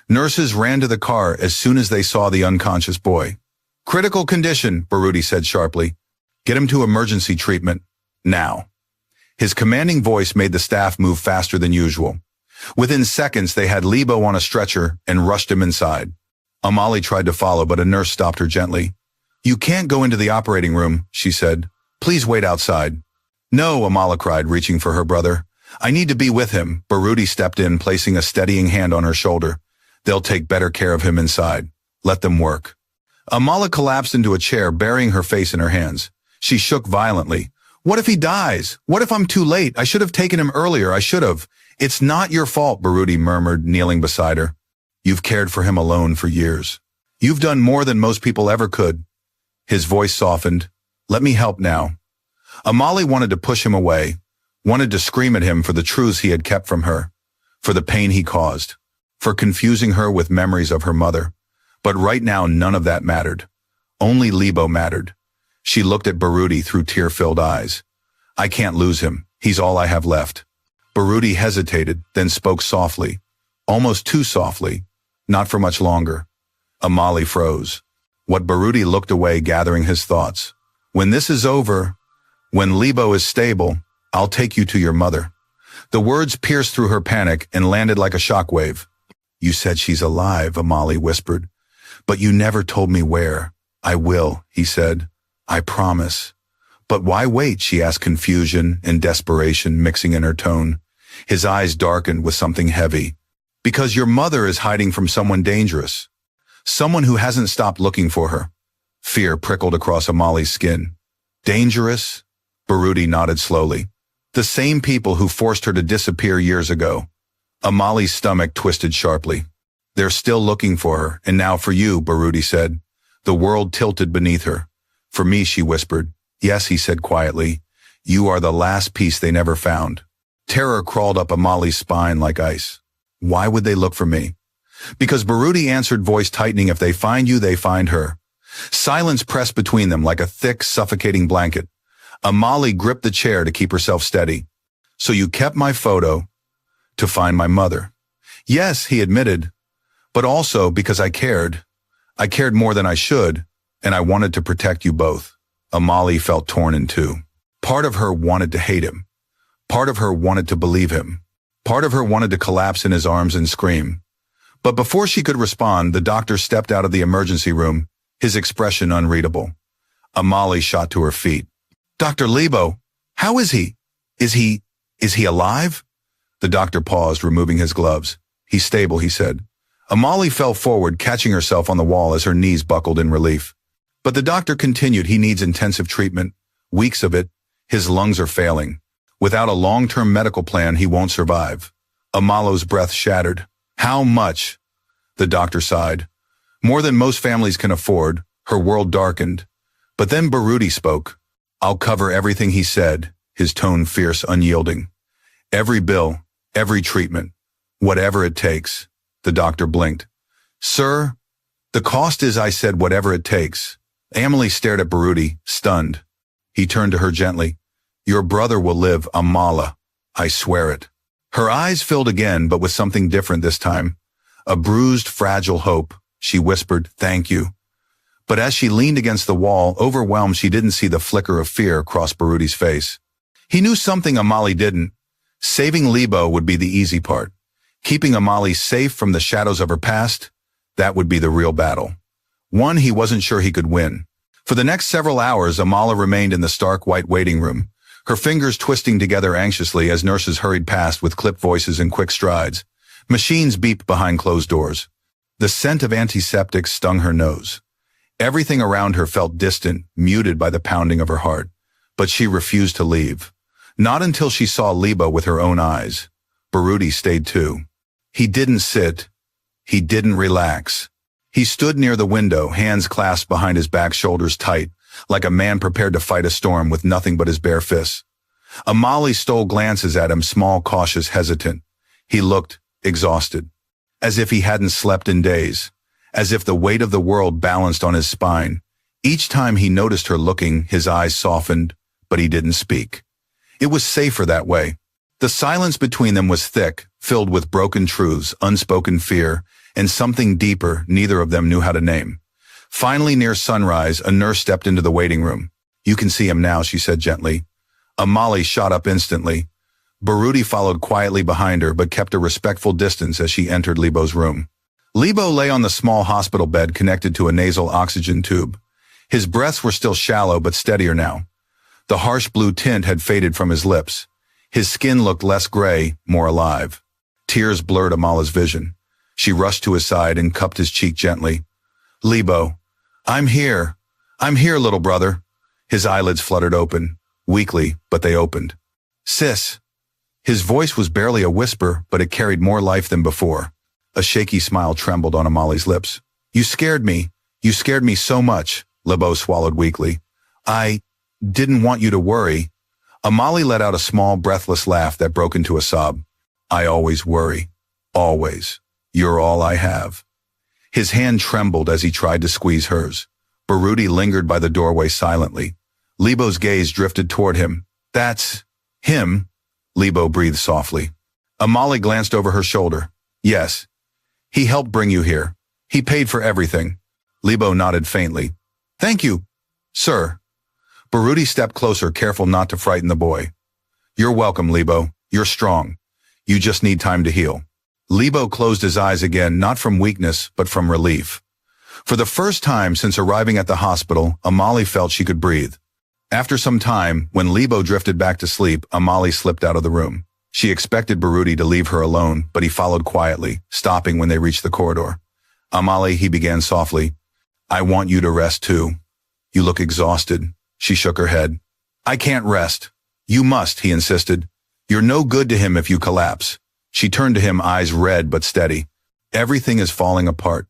Nurses ran to the car as soon as they saw the unconscious boy. "Critical condition," Baruti said sharply. "Get him to emergency treatment. Now." His commanding voice made the staff move faster than usual. Within seconds, they had Libo on a stretcher and rushed him inside. Amali tried to follow, but a nurse stopped her gently. "You can't go into the operating room," she said. "Please wait outside." "No," Amala cried, reaching for her brother. "I need to be with him." Baruti stepped in, placing a steadying hand on her shoulder. "They'll take better care of him inside. Let them work." Amala collapsed into a chair, burying her face in her hands. She shook violently. "What if he dies? What if I'm too late? I should have taken him earlier. I should have." "It's not your fault," Baruti murmured, kneeling beside her. "You've cared for him alone for years. You've done more than most people ever could." His voice softened. "Let me help now." Amali wanted to push him away, wanted to scream at him for the truths he had kept from her, for the pain he caused, for confusing her with memories of her mother. But right now, none of that mattered. Only Libo mattered. She looked at Baruti through tear-filled eyes. "I can't lose him. He's all I have left." Baruti hesitated, then spoke softly, almost too softly. "Not for much longer." Amali froze. What Baruti looked away, gathering his thoughts. "When this is over, when Libo is stable, I'll take you to your mother." The words pierced through her panic and landed like a shockwave. "You said she's alive," Amali whispered. "But you never told me where." "I will," he said. "I promise." "But why wait?" she asked, confusion and desperation mixing in her tone. His eyes darkened with something heavy. Because your mother is hiding from someone dangerous. Someone who hasn't stopped looking for her. Fear prickled across Amali's skin. Dangerous? Baruti nodded slowly. The same people who forced her to disappear years ago. Amali's stomach twisted sharply. They're still looking for her, and now for you, Baruti said. The world tilted beneath her. For me, she whispered. Yes, he said quietly. You are the last piece they never found. Terror crawled up Amali's spine like ice. Why would they look for me? Because Baruti answered, voice tightening, if they find you, they find her. Silence pressed between them like a thick, suffocating blanket. Amali gripped the chair to keep herself steady. So you kept my photo to find my mother. Yes, he admitted, but also because I cared. I cared more than I should, and I wanted to protect you both. Amali felt torn in two. Part of her wanted to hate him. Part of her wanted to believe him. Part of her wanted to collapse in his arms and scream. But before she could respond, the doctor stepped out of the emergency room, his expression unreadable. Amali shot to her feet. Dr. Lebo, how is he? Is he alive? The doctor paused, removing his gloves. He's stable, he said. Amali fell forward, catching herself on the wall as her knees buckled in relief. But the doctor continued, he needs intensive treatment. Weeks of it. His lungs are failing. Without a long-term medical plan, he won't survive. Amalo's breath shattered. How much? The doctor sighed. More than most families can afford. Her world darkened. But then Baruti spoke. I'll cover everything, he said, his tone fierce, unyielding. Every bill, every treatment, whatever it takes. The doctor blinked. Sir, the cost is, I said, whatever it takes. Amali stared at Baruti, stunned. He turned to her gently. Your brother will live, Amala. I swear it. Her eyes filled again, but with something different this time. A bruised, fragile hope. She whispered, thank you. But as she leaned against the wall, overwhelmed, she didn't see the flicker of fear across Baruti's face. He knew something Amali didn't. Saving Lebo would be the easy part. Keeping Amali safe from the shadows of her past, that would be the real battle. One he wasn't sure he could win. For the next several hours, Amala remained in the stark white waiting room, her fingers twisting together anxiously as nurses hurried past with clipped voices and quick strides. Machines beeped behind closed doors. The scent of antiseptics stung her nose. Everything around her felt distant, muted by the pounding of her heart. But she refused to leave. Not until she saw Lebo with her own eyes. Baruti stayed too. He didn't sit. He didn't relax. He stood near the window, hands clasped behind his back, shoulders tight, like a man prepared to fight a storm with nothing but his bare fists. Amali stole glances at him, small, cautious, hesitant. He looked exhausted, as if he hadn't slept in days, as if the weight of the world balanced on his spine. Each time he noticed her looking, his eyes softened, but he didn't speak. It was safer that way. The silence between them was thick, filled with broken truths, unspoken fear, and something deeper neither of them knew how to name. Finally, near sunrise, a nurse stepped into the waiting room. You can see him now, she said gently. Amali shot up instantly. Baruti followed quietly behind her, but kept a respectful distance as she entered Lebo's room. Lebo lay on the small hospital bed connected to a nasal oxygen tube. His breaths were still shallow but steadier now. The harsh blue tint had faded from his lips. His skin looked less gray, more alive. Tears blurred Amala's vision. She rushed to his side and cupped his cheek gently. Lebo, I'm here. I'm here, little brother. His eyelids fluttered open, weakly, but they opened. Sis. His voice was barely a whisper, but it carried more life than before. A shaky smile trembled on Amali's lips. You scared me. You scared me so much, Lebo swallowed weakly. I didn't want you to worry. Amali let out a small, breathless laugh that broke into a sob. I always worry. Always. You're all I have. His hand trembled as he tried to squeeze hers. Baruti lingered by the doorway silently. Lebo's gaze drifted toward him. That's him, Lebo breathed softly. Amali glanced over her shoulder. Yes. He helped bring you here. He paid for everything. Lebo nodded faintly. Thank you, sir. Baruti stepped closer, careful not to frighten the boy. You're welcome, Lebo. You're strong. You just need time to heal. Lebo closed his eyes again, not from weakness, but from relief. For the first time since arriving at the hospital, Amali felt she could breathe. After some time, when Lebo drifted back to sleep, Amali slipped out of the room. She expected Baruti to leave her alone, but he followed quietly, stopping when they reached the corridor. Amale, he began softly. I want you to rest too. You look exhausted. She shook her head. I can't rest. You must, he insisted. You're no good to him if you collapse. She turned to him, eyes red but steady. Everything is falling apart.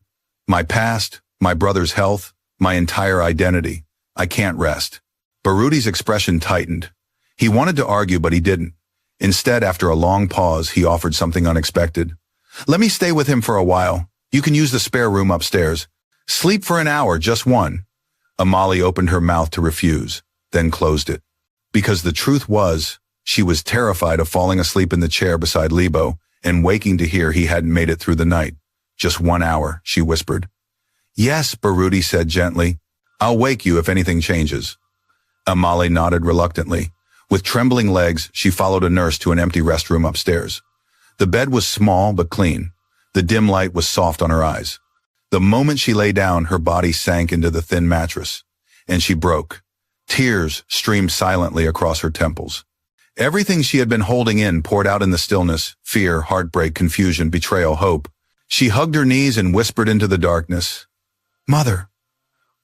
My past, my brother's health, my entire identity. I can't rest. Baruti's expression tightened. He wanted to argue, but he didn't. Instead, after a long pause, he offered something unexpected. Let me stay with him for a while. You can use the spare room upstairs. Sleep for an hour, just one. Amale opened her mouth to refuse, then closed it. Because the truth was, she was terrified of falling asleep in the chair beside Lebo and waking to hear he hadn't made it through the night. Just 1 hour, she whispered. Yes, Baruti said gently. I'll wake you if anything changes. Amale nodded reluctantly. With trembling legs, she followed a nurse to an empty restroom upstairs. The bed was small but clean. The dim light was soft on her eyes. The moment she lay down, her body sank into the thin mattress, and she broke. Tears streamed silently across her temples. Everything she had been holding in poured out in the stillness: fear, heartbreak, confusion, betrayal, hope. She hugged her knees and whispered into the darkness, Mother,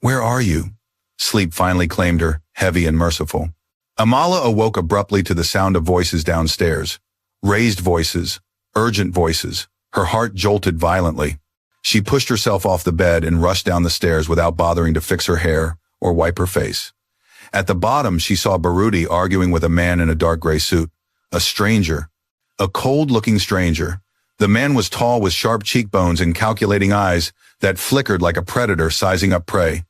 where are you? Sleep finally claimed her, heavy and merciful. Amala awoke abruptly to the sound of voices downstairs. Raised voices, urgent voices. Her heart jolted violently. She pushed herself off the bed and rushed down the stairs without bothering to fix her hair or wipe her face. At the bottom, she saw Baruti arguing with a man in a dark gray suit. A stranger. A cold-looking stranger. The man was tall with sharp cheekbones and calculating eyes that flickered like a predator sizing up prey.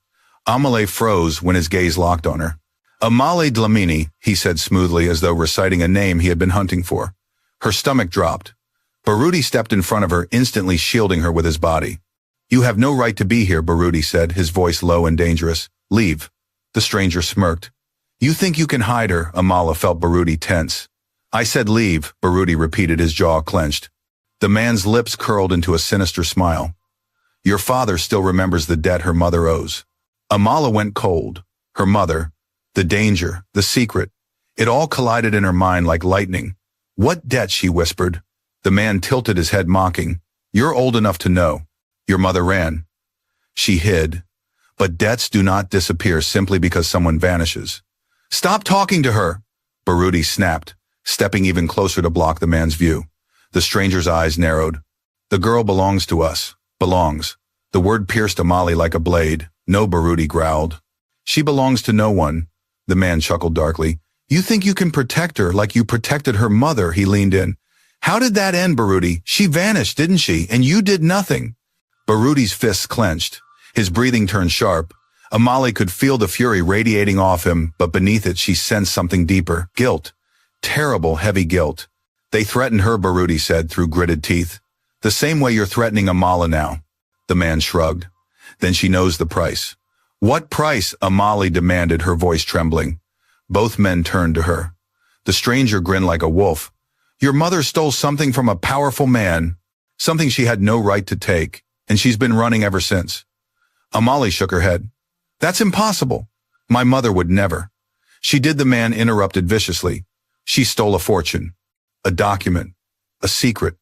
Amale froze when his gaze locked on her. Amale Dlamini, he said smoothly as though reciting a name he had been hunting for. Her stomach dropped. Baruti stepped in front of her, instantly shielding her with his body. You have no right to be here, Baruti said, his voice low and dangerous. Leave. The stranger smirked. You think you can hide her? Amala felt Baruti tense. I said leave, Baruti repeated, his jaw clenched. The man's lips curled into a sinister smile. Your father still remembers the debt her mother owes. Amala went cold. Her mother, the danger, the secret. It all collided in her mind like lightning. What debt? She whispered. The man tilted his head, mocking. You're old enough to know. Your mother ran. She hid. But debts do not disappear simply because someone vanishes. Stop talking to her, Baruti snapped, stepping even closer to block the man's view. The stranger's eyes narrowed. The girl belongs to us. Belongs. The word pierced Amali like a blade. No, Baruti growled. She belongs to no one. The man chuckled darkly. You think you can protect her like you protected her mother? He leaned in. How did that end, Baruti? She vanished, didn't she? And you did nothing. Baruti's fists clenched. His breathing turned sharp. Amali could feel the fury radiating off him, but beneath it she sensed something deeper. Guilt. Terrible, heavy guilt. They threatened her, Baruti said through gritted teeth. The same way you're threatening Amala now. The man shrugged. Then she knows the price. What price? Amali demanded, her voice trembling. Both men turned to her. The stranger grinned like a wolf. Your mother stole something from a powerful man, something she had no right to take, and she's been running ever since. Amali shook her head. That's impossible. My mother would never. She did. The man interrupted viciously. She stole a fortune, a document, a secret,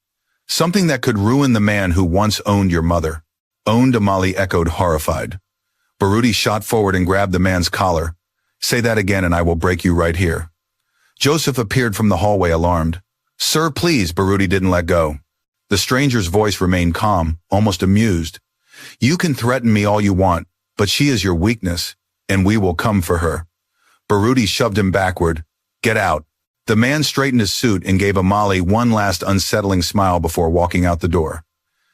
something that could ruin the man who once owned your mother. Owned? Amali echoed, horrified. Baruti shot forward and grabbed the man's collar. Say that again and I will break you right here. Joseph appeared from the hallway, alarmed. Sir, please. Baruti didn't let go. The stranger's voice remained calm, almost amused. You can threaten me all you want, but she is your weakness, and we will come for her. Baruti shoved him backward. Get out. The man straightened his suit and gave Amali one last unsettling smile before walking out the door.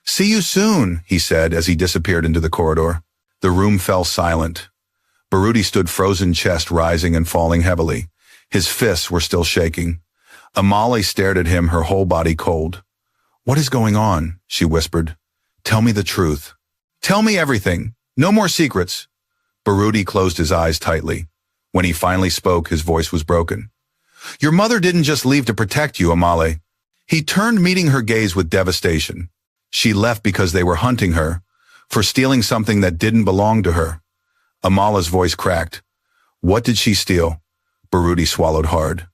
See you soon, he said as he disappeared into the corridor. The room fell silent. Baruti stood, frozen chest rising and falling heavily. His fists were still shaking. Amali stared at him, her whole body cold. What is going on? She whispered. Tell me the truth. Tell me everything. No more secrets. Baruti closed his eyes tightly. When he finally spoke, his voice was broken. Your mother didn't just leave to protect you, Amale. He turned, meeting her gaze with devastation. She left because they were hunting her, for stealing something that didn't belong to her. Amala's voice cracked. What did she steal? Baruti swallowed hard.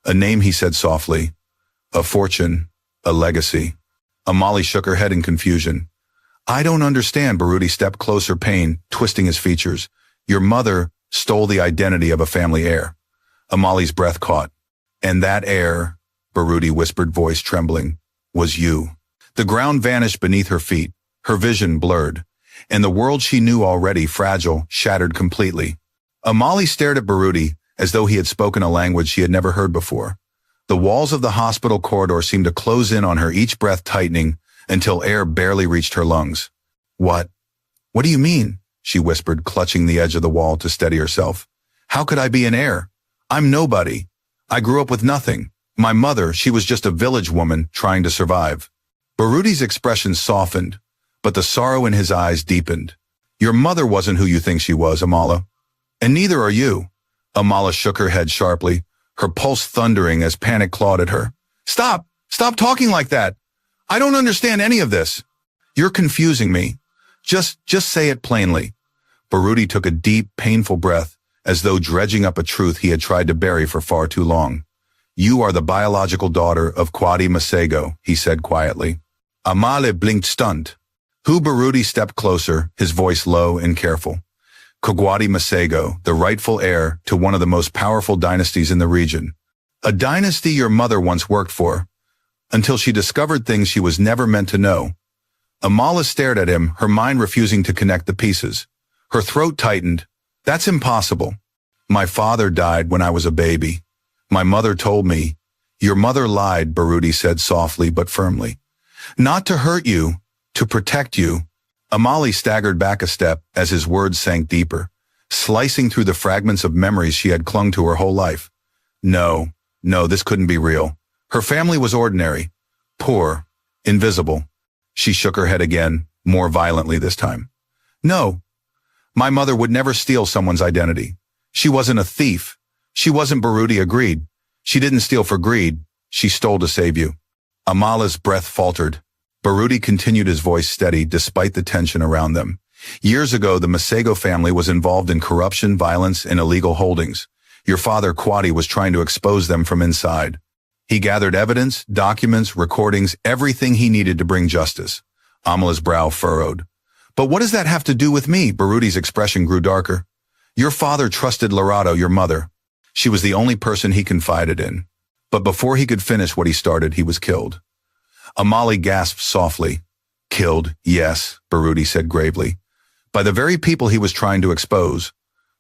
A name, he said softly. A fortune. A legacy. Amali shook her head in confusion. I don't understand. Baruti stepped closer, pain twisting his features. Your mother stole the identity of a family heir. Amali's breath caught. And that heir, Baruti whispered, voice trembling, was you. The ground vanished beneath her feet, her vision blurred, and the world she knew already fragile shattered completely. Amali stared at Baruti as though he had spoken a language she had never heard before. The walls of the hospital corridor seemed to close in on her, each breath tightening until air barely reached her lungs. What? What do you mean? She whispered, clutching the edge of the wall to steady herself. How could I be an heir? I'm nobody. I grew up with nothing. My mother, she was just a village woman trying to survive. Baruti's expression softened, but the sorrow in his eyes deepened. Your mother wasn't who you think she was, Amala. And neither are you. Amala shook her head sharply, her pulse thundering as panic clawed at her. Stop! Stop talking like that! I don't understand any of this. You're confusing me. Just say it plainly. Baruti took a deep, painful breath, as though dredging up a truth he had tried to bury for far too long. You are the biological daughter of Kwadi Masego, he said quietly. Amale blinked stunned. Baruti stepped closer, his voice low and careful. Kwadi Masego, the rightful heir to one of the most powerful dynasties in the region. A dynasty your mother once worked for, until she discovered things she was never meant to know. Amala stared at him, her mind refusing to connect the pieces. Her throat tightened. That's impossible. My father died when I was a baby. My mother told me. Your mother lied, Baruti said softly but firmly. Not to hurt you, to protect you. Amali staggered back a step as his words sank deeper, slicing through the fragments of memories she had clung to her whole life. No, this couldn't be real. Her family was ordinary, poor, invisible. She shook her head again, more violently this time. No, my mother would never steal someone's identity. She wasn't a thief. She wasn't. Baruti agreed. She didn't steal for greed. She stole to save you. Amala's breath faltered. Baruti continued, his voice steady despite the tension around them. Years ago, the Masego family was involved in corruption, violence, and illegal holdings. Your father, Kwadi, was trying to expose them from inside. He gathered evidence, documents, recordings, everything he needed to bring justice. Amala's brow furrowed. But what does that have to do with me? Baruti's expression grew darker. Your father trusted Lorado, your mother. She was the only person he confided in. But before he could finish what he started, he was killed. Amali gasped softly. Killed, yes, Baruti said gravely. By the very people he was trying to expose.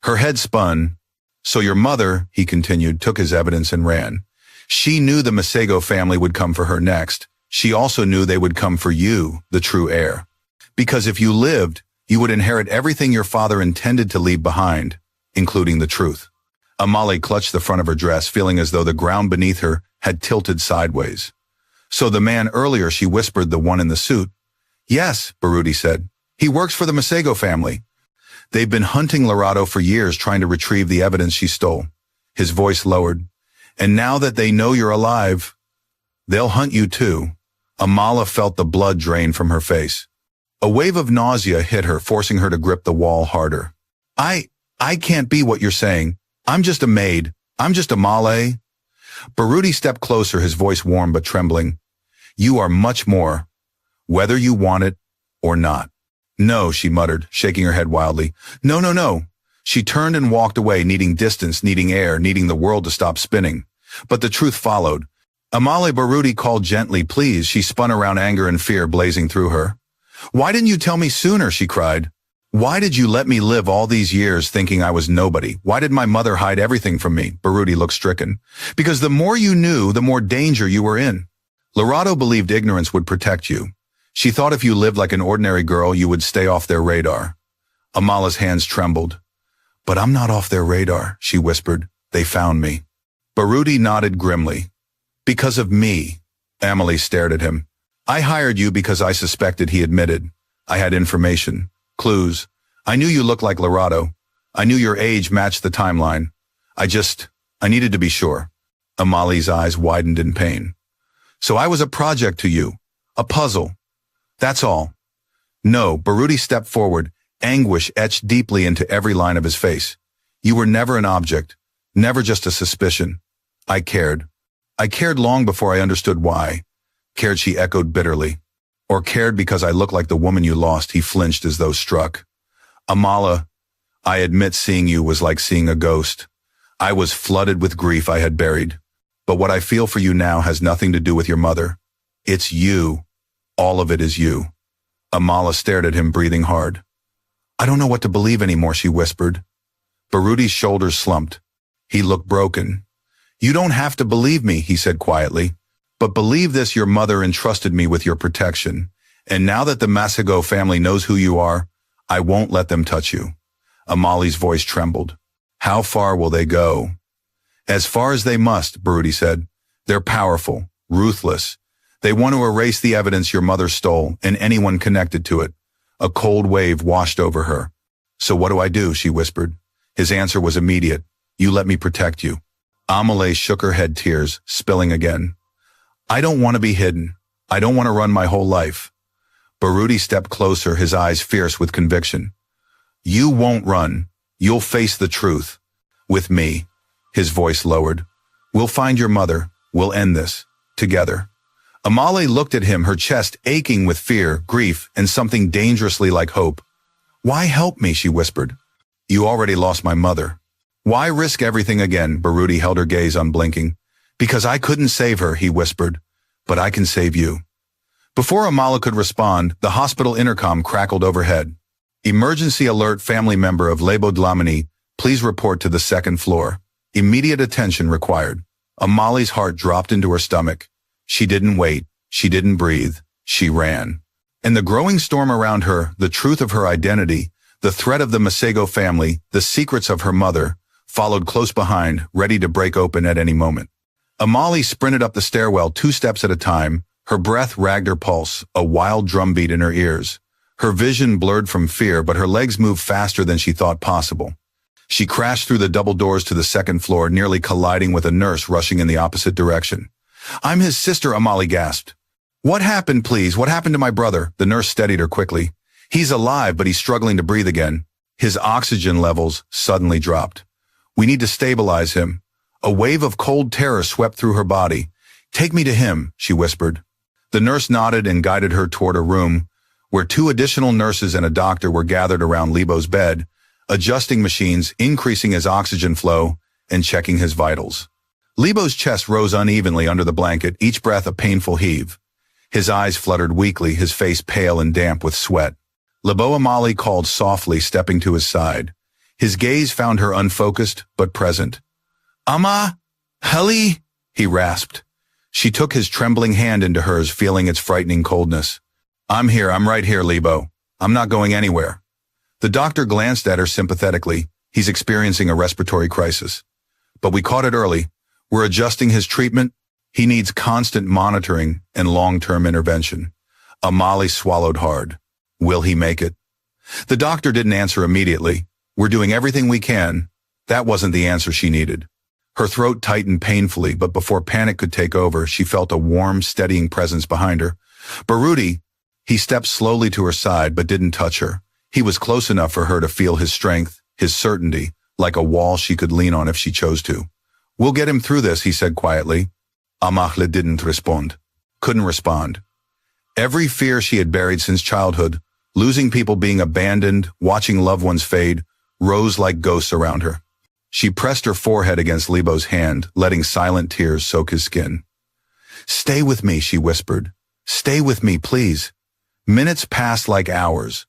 Her head spun. So your mother, he continued, took his evidence and ran. She knew the Masego family would come for her next. She also knew they would come for you, the true heir. Because if you lived, you would inherit everything your father intended to leave behind, including the truth. Amali clutched the front of her dress, feeling as though the ground beneath her had tilted sideways. So the man earlier, she whispered, the one in the suit. Yes, Baruti said. He works for the Masego family. They've been hunting Lorado for years, trying to retrieve the evidence she stole. His voice lowered. And now that they know you're alive, they'll hunt you too. Amala felt the blood drain from her face. A wave of nausea hit her, forcing her to grip the wall harder. I can't be what you're saying. I'm just a maid. I'm just a Malay. Baruti stepped closer, his voice warm but trembling. You are much more, whether you want it or not. No, she muttered, shaking her head wildly. No. She turned and walked away, needing distance, needing air, needing the world to stop spinning. But the truth followed. Amale, Baruti called gently, please. She spun around, anger and fear blazing through her. Why didn't you tell me sooner? She cried. Why did you let me live all these years thinking I was nobody? Why did my mother hide everything from me? Baruti looked stricken. Because the more you knew, the more danger you were in. Lorado believed ignorance would protect you. She thought if you lived like an ordinary girl, you would stay off their radar. Amala's hands trembled. But I'm not off their radar, she whispered. They found me. Baruti nodded grimly. Because of me. Amali stared at him. I hired you because I suspected, he admitted. I had information. Clues. I knew you looked like Lorado. I knew your age matched the timeline. I needed to be sure. Amali's eyes widened in pain. So I was a project to you. A puzzle. That's all. No, Baruti stepped forward, anguish etched deeply into every line of his face. You were never an object. Never just a suspicion. I cared. I cared long before I understood why. Cared, she echoed bitterly. Or cared because I look like the woman you lost, he flinched as though struck. Amala, I admit seeing you was like seeing a ghost. I was flooded with grief I had buried. But what I feel for you now has nothing to do with your mother. It's you. All of it is you. Amala stared at him, breathing hard. I don't know what to believe anymore, she whispered. Barudi's shoulders slumped. He looked broken. You don't have to believe me, he said quietly. But believe this, your mother entrusted me with your protection. And now that the Masego family knows who you are, I won't let them touch you. Amali's voice trembled. How far will they go? As far as they must, Barudi said. They're powerful, ruthless. They want to erase the evidence your mother stole and anyone connected to it. A cold wave washed over her. So what do I do? She whispered. His answer was immediate. You let me protect you. Amalé shook her head, tears spilling again. I don't want to be hidden. I don't want to run my whole life. Barudi stepped closer, his eyes fierce with conviction. You won't run. You'll face the truth. With me. His voice lowered. We'll find your mother. We'll end this. Together. Amalé looked at him, her chest aching with fear, grief, and something dangerously like hope. Why help me? She whispered. You already lost my mother. Why risk everything again? Barudi held her gaze unblinking. Because I couldn't save her, he whispered. But I can save you. Before Amala could respond, the hospital intercom crackled overhead. Emergency alert, family member of Lebo Dlamini, please report to the second floor. Immediate attention required. Amali's heart dropped into her stomach. She didn't wait. She didn't breathe. She ran. In the growing storm around her, the truth of her identity, the threat of the Masego family, the secrets of her mother, followed close behind, ready to break open at any moment. Amali sprinted up the stairwell 2 steps at a time. Her breath ragged her pulse, a wild drumbeat in her ears. Her vision blurred from fear, but her legs moved faster than she thought possible. She crashed through the double doors to the second floor, nearly colliding with a nurse rushing in the opposite direction. I'm his sister, Amali gasped. What happened, please? What happened to my brother? The nurse steadied her quickly. He's alive, but he's struggling to breathe again. His oxygen levels suddenly dropped. We need to stabilize him. A wave of cold terror swept through her body. Take me to him, she whispered. The nurse nodded and guided her toward a room where 2 additional nurses and a doctor were gathered around Lebo's bed, adjusting machines, increasing his oxygen flow, and checking his vitals. Lebo's chest rose unevenly under the blanket, each breath a painful heave. His eyes fluttered weakly, his face pale and damp with sweat. Lebo Amali called softly, stepping to his side. His gaze found her unfocused, but present. Ama, Heli, he rasped. She took his trembling hand into hers, feeling its frightening coldness. I'm here, I'm right here, Lebo. I'm not going anywhere. The doctor glanced at her sympathetically. He's experiencing a respiratory crisis. But we caught it early. We're adjusting his treatment. He needs constant monitoring and long-term intervention. Amali swallowed hard. Will he make it? The doctor didn't answer immediately. We're doing everything we can. That wasn't the answer she needed. Her throat tightened painfully, but before panic could take over, she felt a warm, steadying presence behind her. Barudi, he stepped slowly to her side but didn't touch her. He was close enough for her to feel his strength, his certainty, like a wall she could lean on if she chose to. We'll get him through this, he said quietly. Amahle didn't couldn't respond. Every fear she had buried since childhood, losing people, being abandoned, watching loved ones fade, rose like ghosts around her. She pressed her forehead against Lebo's hand, letting silent tears soak his skin. Stay with me, she whispered. Stay with me, please. Minutes passed like hours.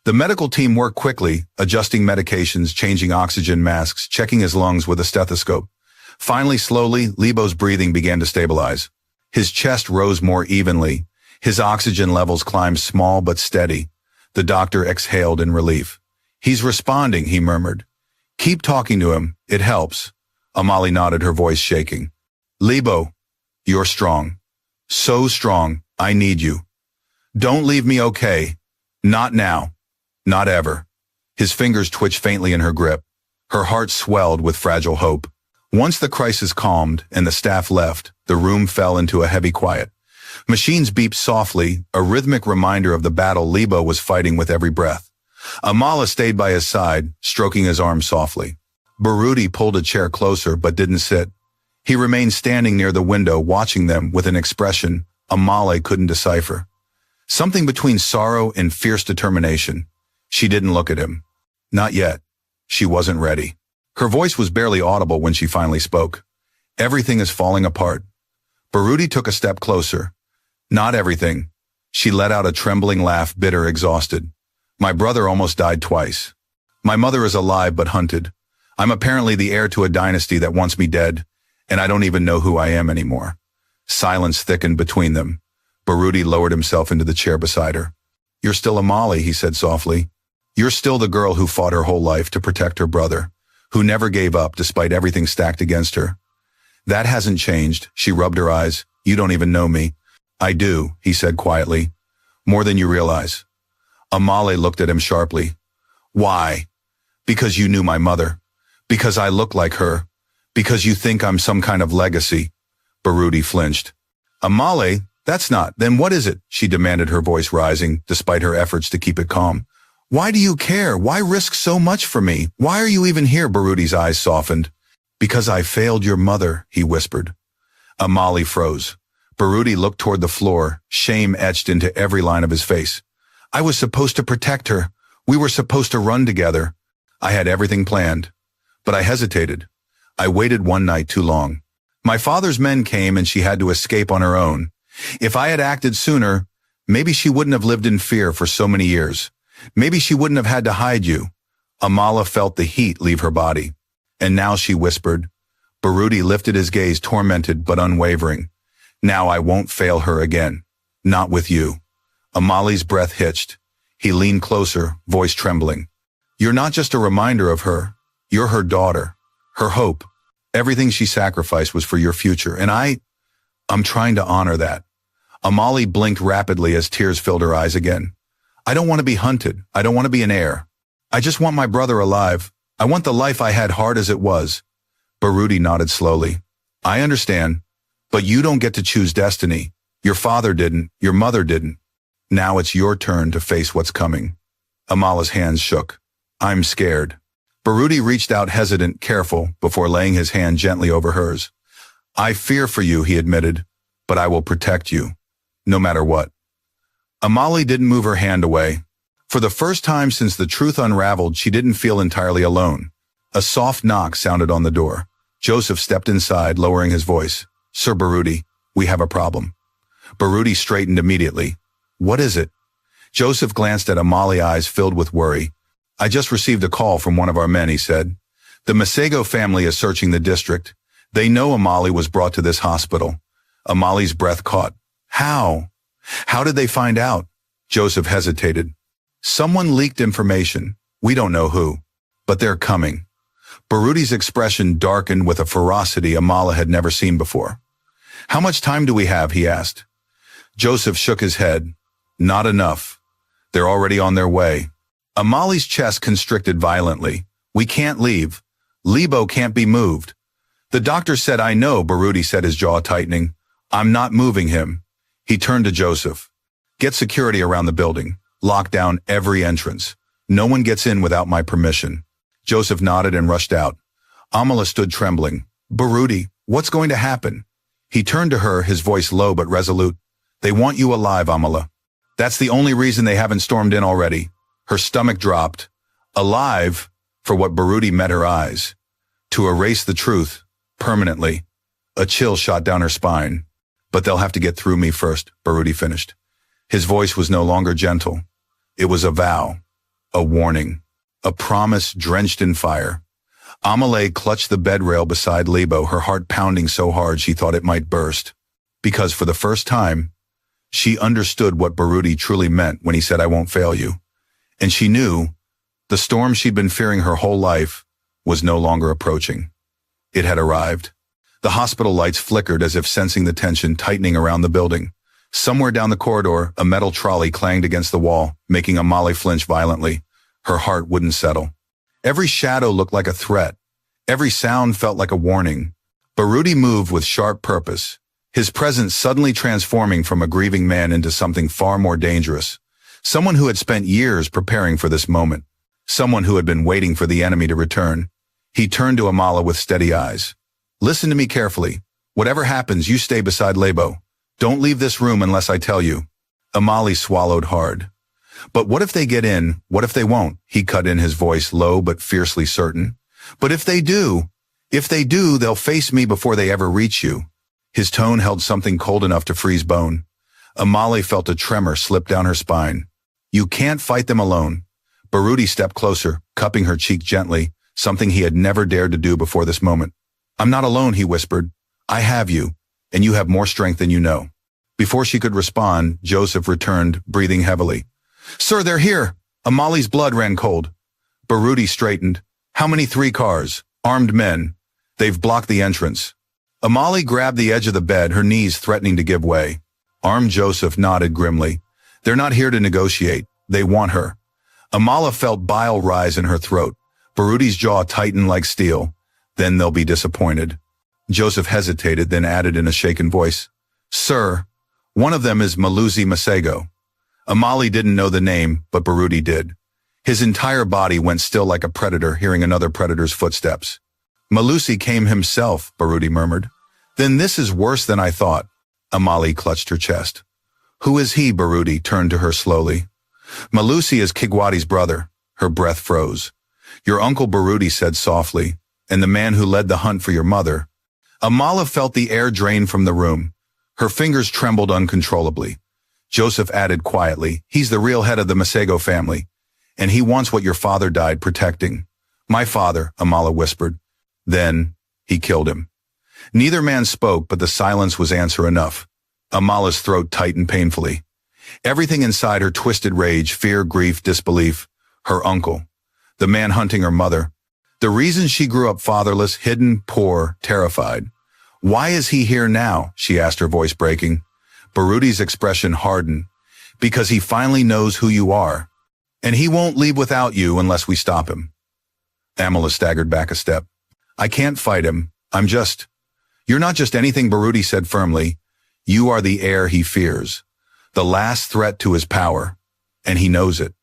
The medical team worked quickly, adjusting medications, changing oxygen masks, checking his lungs with a stethoscope. Finally, slowly, Lebo's breathing began to stabilize. His chest rose more evenly. His oxygen levels climbed, small but steady. The doctor exhaled in relief. He's responding, he murmured. Keep talking to him. It helps. Amali nodded, her voice shaking. Lebo, you're strong. So strong. I need you. Don't leave me, okay? Not now. Not ever. His fingers twitched faintly in her grip. Her heart swelled with fragile hope. Once the crisis calmed and the staff left, the room fell into a heavy quiet. Machines beeped softly, a rhythmic reminder of the battle Lebo was fighting with every breath. Amala stayed by his side, stroking his arm softly. Barudi pulled a chair closer but didn't sit. He remained standing near the window watching them with an expression Amale couldn't decipher. Something between sorrow and fierce determination. She didn't look at him. Not yet. She wasn't ready. Her voice was barely audible when she finally spoke. Everything is falling apart. Baruti took a step closer. Not everything. She let out a trembling laugh, bitter, exhausted. My brother almost died twice. My mother is alive but hunted. I'm apparently the heir to a dynasty that wants me dead, and I don't even know who I am anymore. Silence thickened between them. Baruti lowered himself into the chair beside her. You're still Amale, he said softly. You're still the girl who fought her whole life to protect her brother, who never gave up despite everything stacked against her. That hasn't changed, she rubbed her eyes. You don't even know me. I do, he said quietly. More than you realize. Amale looked at him sharply. Why? Because you knew my mother. Because I look like her. Because you think I'm some kind of legacy. Baruti flinched. Amale, that's not. Then what is it? She demanded, her voice rising, despite her efforts to keep it calm. Why do you care? Why risk so much for me? Why are you even here? Baruti's eyes softened. Because I failed your mother, he whispered. Amale froze. Baruti looked toward the floor, shame etched into every line of his face. I was supposed to protect her. We were supposed to run together. I had everything planned. But I hesitated. I waited one night too long. My father's men came and she had to escape on her own. If I had acted sooner, maybe she wouldn't have lived in fear for so many years. Maybe she wouldn't have had to hide you. Amala felt the heat leave her body. And now she whispered. Baruti lifted his gaze, tormented but unwavering. Now I won't fail her again. Not with you. Amali's breath hitched. He leaned closer, voice trembling. You're not just a reminder of her. You're her daughter. Her hope. Everything she sacrificed was for your future, and I'm trying to honor that. Amali blinked rapidly as tears filled her eyes again. I don't want to be hunted. I don't want to be an heir. I just want my brother alive. I want the life I had, hard as it was. Baruti nodded slowly. I understand, but you don't get to choose destiny. Your father didn't. Your mother didn't. Now it's your turn to face what's coming. Amala's hands shook. I'm scared. Baruti reached out, hesitant, careful, before laying his hand gently over hers. I fear for you, he admitted, but I will protect you, no matter what. Amali didn't move her hand away. For the first time since the truth unraveled, she didn't feel entirely alone. A soft knock sounded on the door. Joseph stepped inside, lowering his voice. Sir Baruti, we have a problem. Baruti straightened immediately. What is it? Joseph glanced at Amali, eyes filled with worry. I just received a call from one of our men, he said. The Masego family is searching the district. They know Amali was brought to this hospital. Amali's breath caught. How? How did they find out? Joseph hesitated. Someone leaked information. We don't know who. But they're coming. Baruti's expression darkened with a ferocity Amala had never seen before. How much time do we have? He asked. Joseph shook his head. Not enough. They're already on their way. Amali's chest constricted violently. We can't leave. Lebo can't be moved. The doctor said, I know, Baruti said, his jaw tightening. I'm not moving him. He turned to Joseph. Get security around the building. Lock down every entrance. No one gets in without my permission. Joseph nodded and rushed out. Amala stood trembling. Baruti, what's going to happen? He turned to her, his voice low but resolute. They want you alive, Amala. That's the only reason they haven't stormed in already. Her stomach dropped. Alive, for what Baruti met her eyes. To erase the truth, permanently. A chill shot down her spine. But they'll have to get through me first, Baruti finished. His voice was no longer gentle. It was a vow, a warning, a promise drenched in fire. Amale clutched the bed rail beside Lebo, her heart pounding so hard she thought it might burst. Because for the first time, she understood what Baruti truly meant when he said, I won't fail you. And she knew the storm she'd been fearing her whole life was no longer approaching. It had arrived. The hospital lights flickered as if sensing the tension tightening around the building. Somewhere down the corridor, a metal trolley clanged against the wall, making Amale flinch violently. Her heart wouldn't settle. Every shadow looked like a threat. Every sound felt like a warning. Baruti moved with sharp purpose, his presence suddenly transforming from a grieving man into something far more dangerous. Someone who had spent years preparing for this moment. Someone who had been waiting for the enemy to return. He turned to Amala with steady eyes. Listen to me carefully. Whatever happens, you stay beside Lebo. Don't leave this room unless I tell you. Amali swallowed hard. But what if they get in? What if they won't? He cut in, his voice low but fiercely certain. But if they do, they'll face me before they ever reach you. His tone held something cold enough to freeze bone. Amali felt a tremor slip down her spine. You can't fight them alone. Baruti stepped closer, cupping her cheek gently, something he had never dared to do before this moment. I'm not alone, he whispered. I have you, and you have more strength than you know. Before she could respond, Joseph returned, breathing heavily. Sir, they're here. Amali's blood ran cold. Baruti straightened. How many? 3 cars. Armed men. They've blocked the entrance. Amali grabbed the edge of the bed, her knees threatening to give way. Armed Joseph nodded grimly. They're not here to negotiate. They want her. Amala felt bile rise in her throat. Baruti's jaw tightened like steel. Then they'll be disappointed. Joseph hesitated, then added in a shaken voice. Sir, one of them is Malusi Masego. Amali didn't know the name, but Baruti did. His entire body went still like a predator hearing another predator's footsteps. Malusi came himself, Baruti murmured. Then this is worse than I thought. Amali clutched her chest. Who is he? Baruti turned to her slowly. Malusi is Kigwadi's brother. Her breath froze. Your uncle, Baruti said softly, and the man who led the hunt for your mother. Amala felt the air drain from the room. Her fingers trembled uncontrollably. Joseph added quietly, he's the real head of the Masego family, and he wants what your father died protecting. My father, Amala whispered. Then, he killed him. Neither man spoke, but the silence was answer enough. Amala's throat tightened painfully. Everything inside her twisted rage, fear, grief, disbelief. Her uncle. The man hunting her mother. The reason she grew up fatherless, hidden, poor, terrified. Why is he here now? She asked, her voice breaking. Baruti's expression hardened. Because he finally knows who you are. And he won't leave without you unless we stop him. Amala staggered back a step. I can't fight him. You're not just anything, Baruti said firmly. You are the heir he fears. The last threat to his power. And he knows it.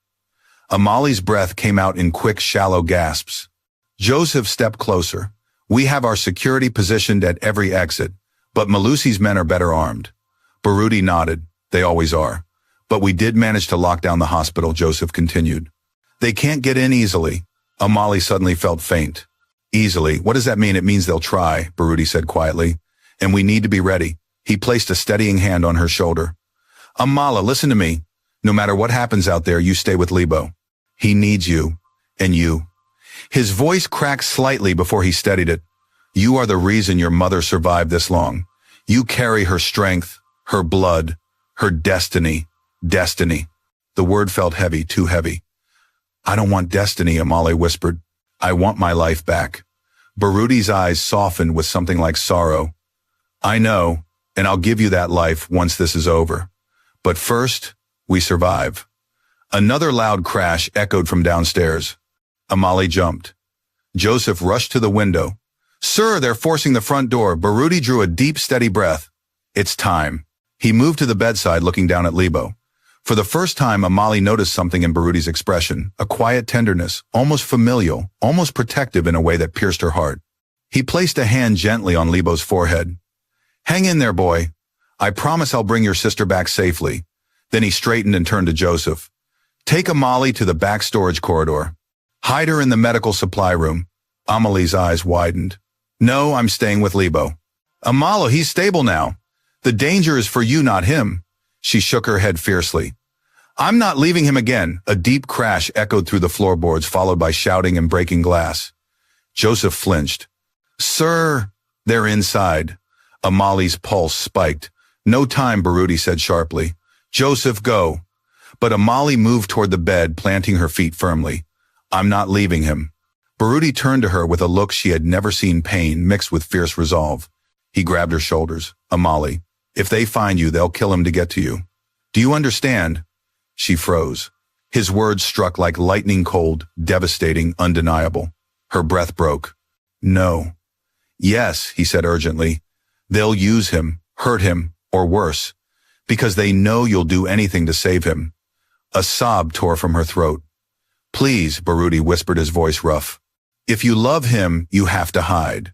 Amali's breath came out in quick, shallow gasps. Joseph stepped closer. We have our security positioned at every exit, but Malusi's men are better armed. Baruti nodded. They always are. But we did manage to lock down the hospital, Joseph continued. They can't get in easily. Amali suddenly felt faint. Easily? What does that mean? It means they'll try, Baruti said quietly. And we need to be ready. He placed a steadying hand on her shoulder. Amala, listen to me. No matter what happens out there, you stay with Lebo. He needs you. And you. His voice cracked slightly before he steadied it. You are the reason your mother survived this long. You carry her strength, her blood, her destiny. Destiny. The word felt heavy, too heavy. I don't want destiny, Amali whispered. I want my life back. Baruti's eyes softened with something like sorrow. I know, and I'll give you that life once this is over. But first, we survive. Another loud crash echoed from downstairs. Amali jumped. Joseph rushed to the window. Sir, they're forcing the front door. Baruti drew a deep, steady breath. It's time. He moved to the bedside, looking down at Lebo. For the first time, Amali noticed something in Baruti's expression, a quiet tenderness, almost familial, almost protective in a way that pierced her heart. He placed a hand gently on Lebo's forehead. Hang in there, boy. I promise I'll bring your sister back safely. Then he straightened and turned to Joseph. Take Amali to the back storage corridor. Hide her in the medical supply room. Amali's eyes widened. No, I'm staying with Lebo. Amala, he's stable now. The danger is for you, not him. She shook her head fiercely. I'm not leaving him again. A deep crash echoed through the floorboards, followed by shouting and breaking glass. Joseph flinched. Sir, they're inside. Amali's pulse spiked. No time, Baruti said sharply. Joseph, go. But Amali moved toward the bed, planting her feet firmly. I'm not leaving him. Baruti turned to her with a look she had never seen, pain mixed with fierce resolve. He grabbed her shoulders. Amali, if they find you, they'll kill him to get to you. Do you understand? She froze. His words struck like lightning cold, devastating, undeniable. Her breath broke. No. Yes, he said urgently. They'll use him, hurt him, or worse, because they know you'll do anything to save him. A sob tore from her throat. Please, Baruti whispered, his voice rough. If you love him, you have to hide.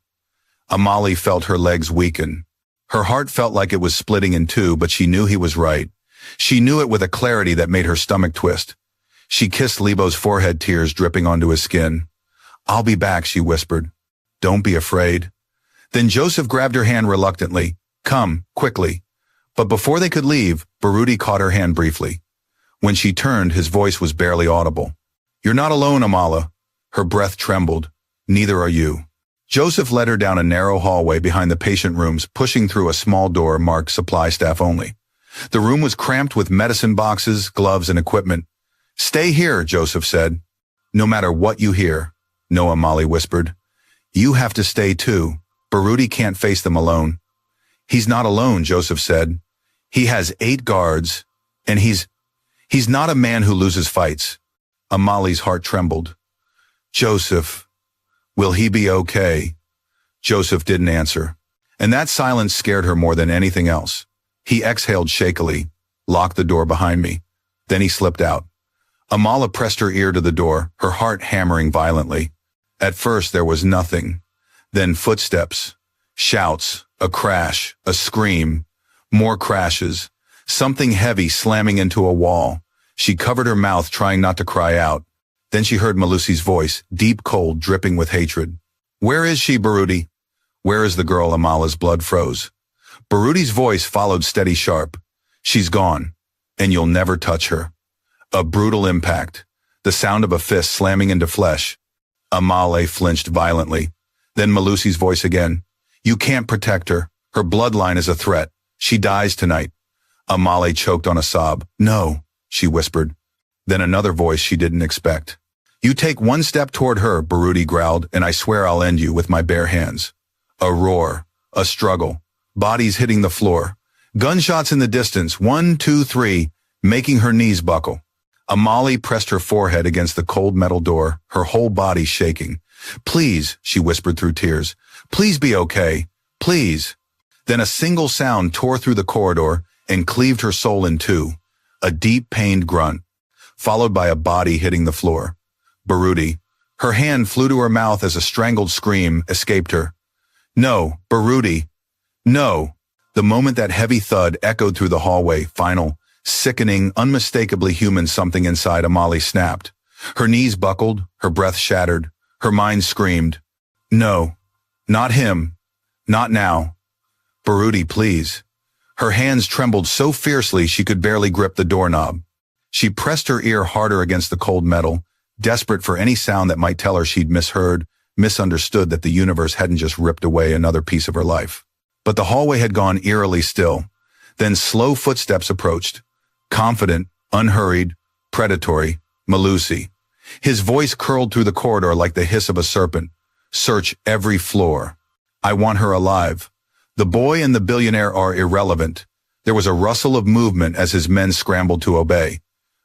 Amali felt her legs weaken. Her heart felt like it was splitting in two, but she knew he was right. She knew it with a clarity that made her stomach twist. She kissed Lebo's forehead, tears dripping onto his skin. "I'll be back," she whispered. "Don't be afraid." Then Joseph grabbed her hand reluctantly. "Come, quickly." But before they could leave, Baruti caught her hand briefly. When she turned, his voice was barely audible. "You're not alone, Amala." Her breath trembled. "Neither are you." Joseph led her down a narrow hallway behind the patient rooms, pushing through a small door marked supply staff only. The room was cramped with medicine boxes, gloves, and equipment. "Stay here," Joseph said. "No matter what you hear." "No," Amali whispered. "You have to stay too. Baruti can't face them alone." "He's not alone," Joseph said. "He has 8 guards, and he's not a man who loses fights." Amali's heart trembled. "Joseph, will he be okay?" Joseph didn't answer, and that silence scared her more than anything else. He exhaled shakily, locked the door behind me. Then he slipped out. Amala pressed her ear to the door, her heart hammering violently. At first there was nothing. Then footsteps, shouts, a crash, a scream, more crashes, something heavy slamming into a wall. She covered her mouth, trying not to cry out. Then she heard Malusi's voice, deep, cold, dripping with hatred. "Where is she, Baruti?" "Where is the girl?" Amala's blood froze. Baruti's voice followed steady, sharp. "She's gone, and you'll never touch her." A brutal impact, the sound of a fist slamming into flesh. Amale flinched violently. Then Malusi's voice again. "You can't protect her. Her bloodline is a threat. She dies tonight." Amale choked on a sob. "No," she whispered. Then another voice she didn't expect. "You take one step toward her," Baruti growled, "and I swear I'll end you with my bare hands." A roar, a struggle, bodies hitting the floor. Gunshots in the distance, 1, 2, 3, making her knees buckle. Amali pressed her forehead against the cold metal door, her whole body shaking. "Please," she whispered through tears. "Please be okay. Please." Then a single sound tore through the corridor and cleaved her soul in two. A deep, pained grunt, followed by a body hitting the floor. Baruti. Her hand flew to her mouth as a strangled scream escaped her. "No, Baruti. No." The moment that heavy thud echoed through the hallway, final, sickening, unmistakably human something inside Amali snapped. Her knees buckled, her breath shattered, her mind screamed. "No, not him. Not now. Baruti, please." Her hands trembled so fiercely she could barely grip the doorknob. She pressed her ear harder against the cold metal, desperate for any sound that might tell her she'd misheard, misunderstood, that the universe hadn't just ripped away another piece of her life. But the hallway had gone eerily still. Then slow footsteps approached. Confident, unhurried, predatory, Malusi. His voice curled through the corridor like the hiss of a serpent. "Search every floor. I want her alive. The boy and the billionaire are irrelevant." There was a rustle of movement as his men scrambled to obey.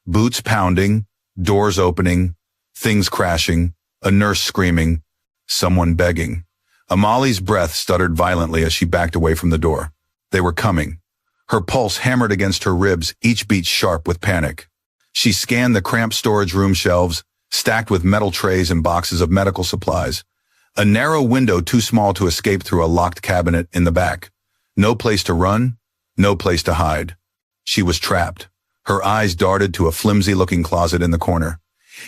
Boots pounding, doors opening, things crashing, a nurse screaming, someone begging. Amali's breath stuttered violently as she backed away from the door. They were coming. Her pulse hammered against her ribs, each beat sharp with panic. She scanned the cramped storage room shelves, stacked with metal trays and boxes of medical supplies. A narrow window too small to escape through a locked cabinet in the back. No place to run, no place to hide. She was trapped. Her eyes darted to a flimsy-looking closet in the corner.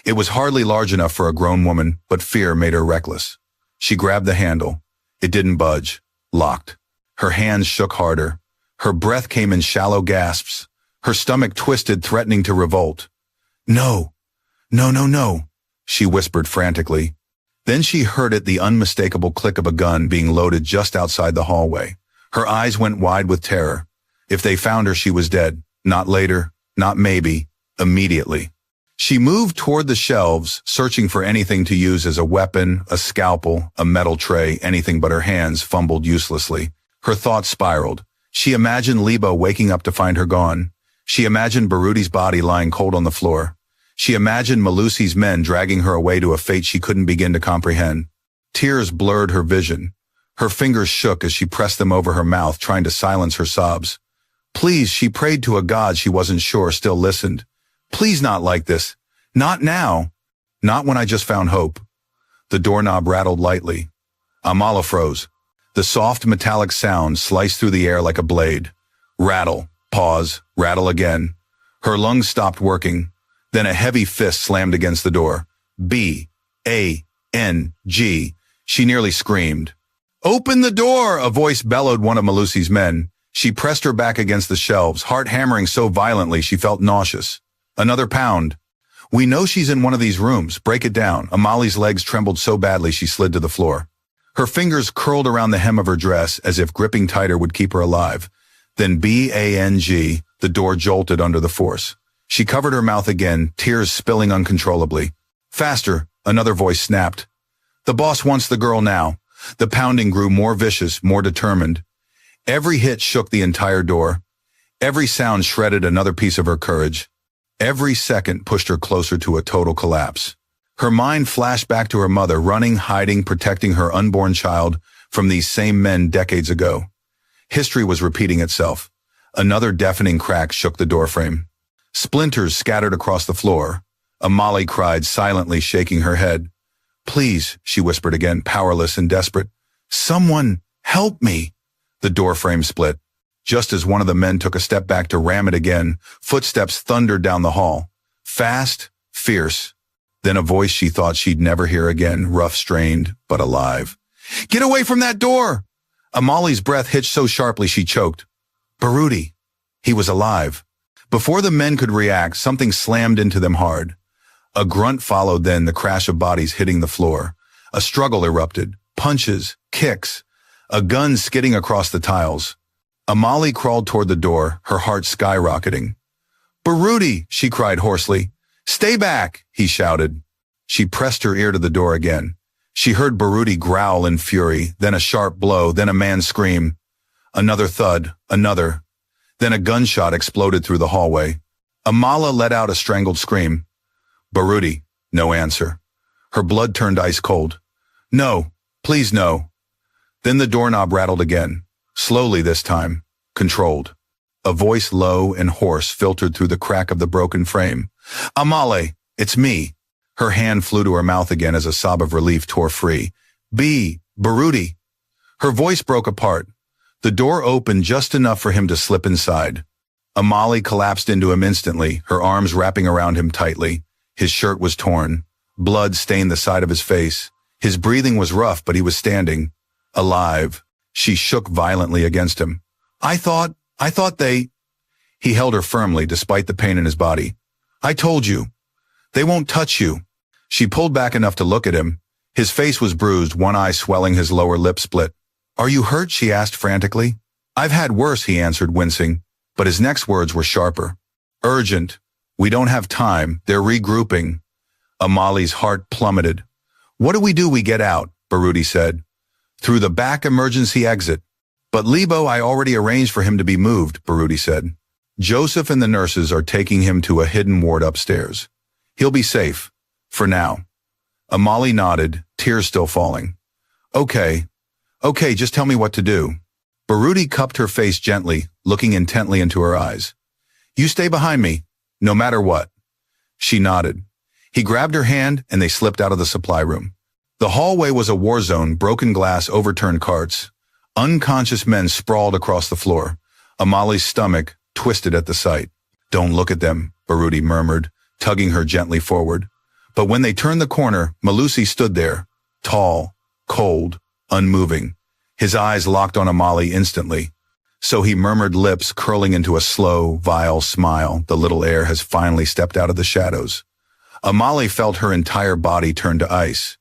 It was hardly large enough for a grown woman, but fear made her reckless. She grabbed the handle. It didn't budge. Locked. Her hands shook harder. Her breath came in shallow gasps. Her stomach twisted, threatening to revolt. "No, no, no, no," she whispered frantically. Then she heard it, the unmistakable click of a gun being loaded just outside the hallway. Her eyes went wide with terror. If they found her, she was dead. Not later, not maybe, immediately. She moved toward the shelves, searching for anything to use as a weapon, a scalpel, a metal tray, anything, but her hands fumbled uselessly. Her thoughts spiraled. She imagined Lebo waking up to find her gone. She imagined Baruti's body lying cold on the floor. She imagined Malusi's men dragging her away to a fate she couldn't begin to comprehend. Tears blurred her vision. Her fingers shook as she pressed them over her mouth, trying to silence her sobs. Please, she prayed to a God she wasn't sure still listened. Please, not like this. Not now. Not when I just found hope. The doorknob rattled lightly. Amala froze. The soft metallic sound sliced through the air like a blade. Rattle, pause, rattle again. Her lungs stopped working. Then a heavy fist slammed against the door. B-A-N-G. She nearly screamed. "Open the door!" a voice bellowed, one of Malusi's men. She pressed her back against the shelves, heart hammering so violently she felt nauseous. Another pound. "We know she's in one of these rooms. Break it down." Amali's legs trembled so badly she slid to the floor. Her fingers curled around the hem of her dress as if gripping tighter would keep her alive. Then B-A-N-G, the door jolted under the force. She covered her mouth again, tears spilling uncontrollably. "Faster," another voice snapped. "The boss wants the girl now." The pounding grew more vicious, more determined. Every hit shook the entire door. Every sound shredded another piece of her courage. Every second pushed her closer to a total collapse. Her mind flashed back to her mother, running, hiding, protecting her unborn child from these same men decades ago. History was repeating itself. Another deafening crack shook the doorframe. Splinters scattered across the floor. Amali cried, silently shaking her head. "Please," she whispered again, powerless and desperate. "Someone, help me." The doorframe split. Just as one of the men took a step back to ram it again, footsteps thundered down the hall. Fast, fierce. Then a voice she thought she'd never hear again, rough, strained, but alive. "Get away from that door!" Amali's breath hitched so sharply she choked. Baruti. He was alive. Before the men could react, something slammed into them hard. A grunt followed, then the crash of bodies hitting the floor. A struggle erupted. Punches, kicks, a gun skidding across the tiles. Amali crawled toward the door, her heart skyrocketing. "Baruti!" she cried hoarsely. "Stay back!" he shouted. She pressed her ear to the door again. She heard Baruti growl in fury, then a sharp blow, then a man scream. Another thud, another. Then a gunshot exploded through the hallway. Amala let out a strangled scream. Baruti, no answer. Her blood turned ice cold. "No, please no." Then the doorknob rattled again. Slowly this time, controlled. A voice low and hoarse filtered through the crack of the broken frame. "Amale, it's me." Her hand flew to her mouth again as a sob of relief tore free. Baruti." Her voice broke apart. The door opened just enough for him to slip inside. Amali collapsed into him instantly, her arms wrapping around him tightly. His shirt was torn. Blood stained the side of his face. His breathing was rough, but he was standing. Alive. She shook violently against him. I thought they... He held her firmly despite the pain in his body. "I told you. They won't touch you." She pulled back enough to look at him. His face was bruised, one eye swelling, his lower lip split. "Are you hurt?" she asked frantically. "I've had worse," he answered, wincing. But his next words were sharper. "Urgent. We don't have time. They're regrouping." Amali's heart plummeted. "What do? We get out," Baruti said. "Through the back emergency exit." "But Lebo, I already arranged for him to be moved," Baruti said. "Joseph and the nurses are taking him to a hidden ward upstairs. He'll be safe. For now." Amali nodded, tears still falling. Okay, just tell me what to do." Baruti cupped her face gently, looking intently into her eyes. "You stay behind me, no matter what." She nodded. He grabbed her hand and they slipped out of the supply room. The hallway was a war zone, broken glass, overturned carts. Unconscious men sprawled across the floor. Amali's stomach twisted at the sight. "Don't look at them," Baruti murmured, tugging her gently forward. But when they turned the corner, Malusi stood there, tall, cold, unmoving. His eyes locked on Amali instantly. So he murmured, lips curling into a slow, vile smile. "The little heir has finally stepped out of the shadows." Amali felt her entire body turn to ice.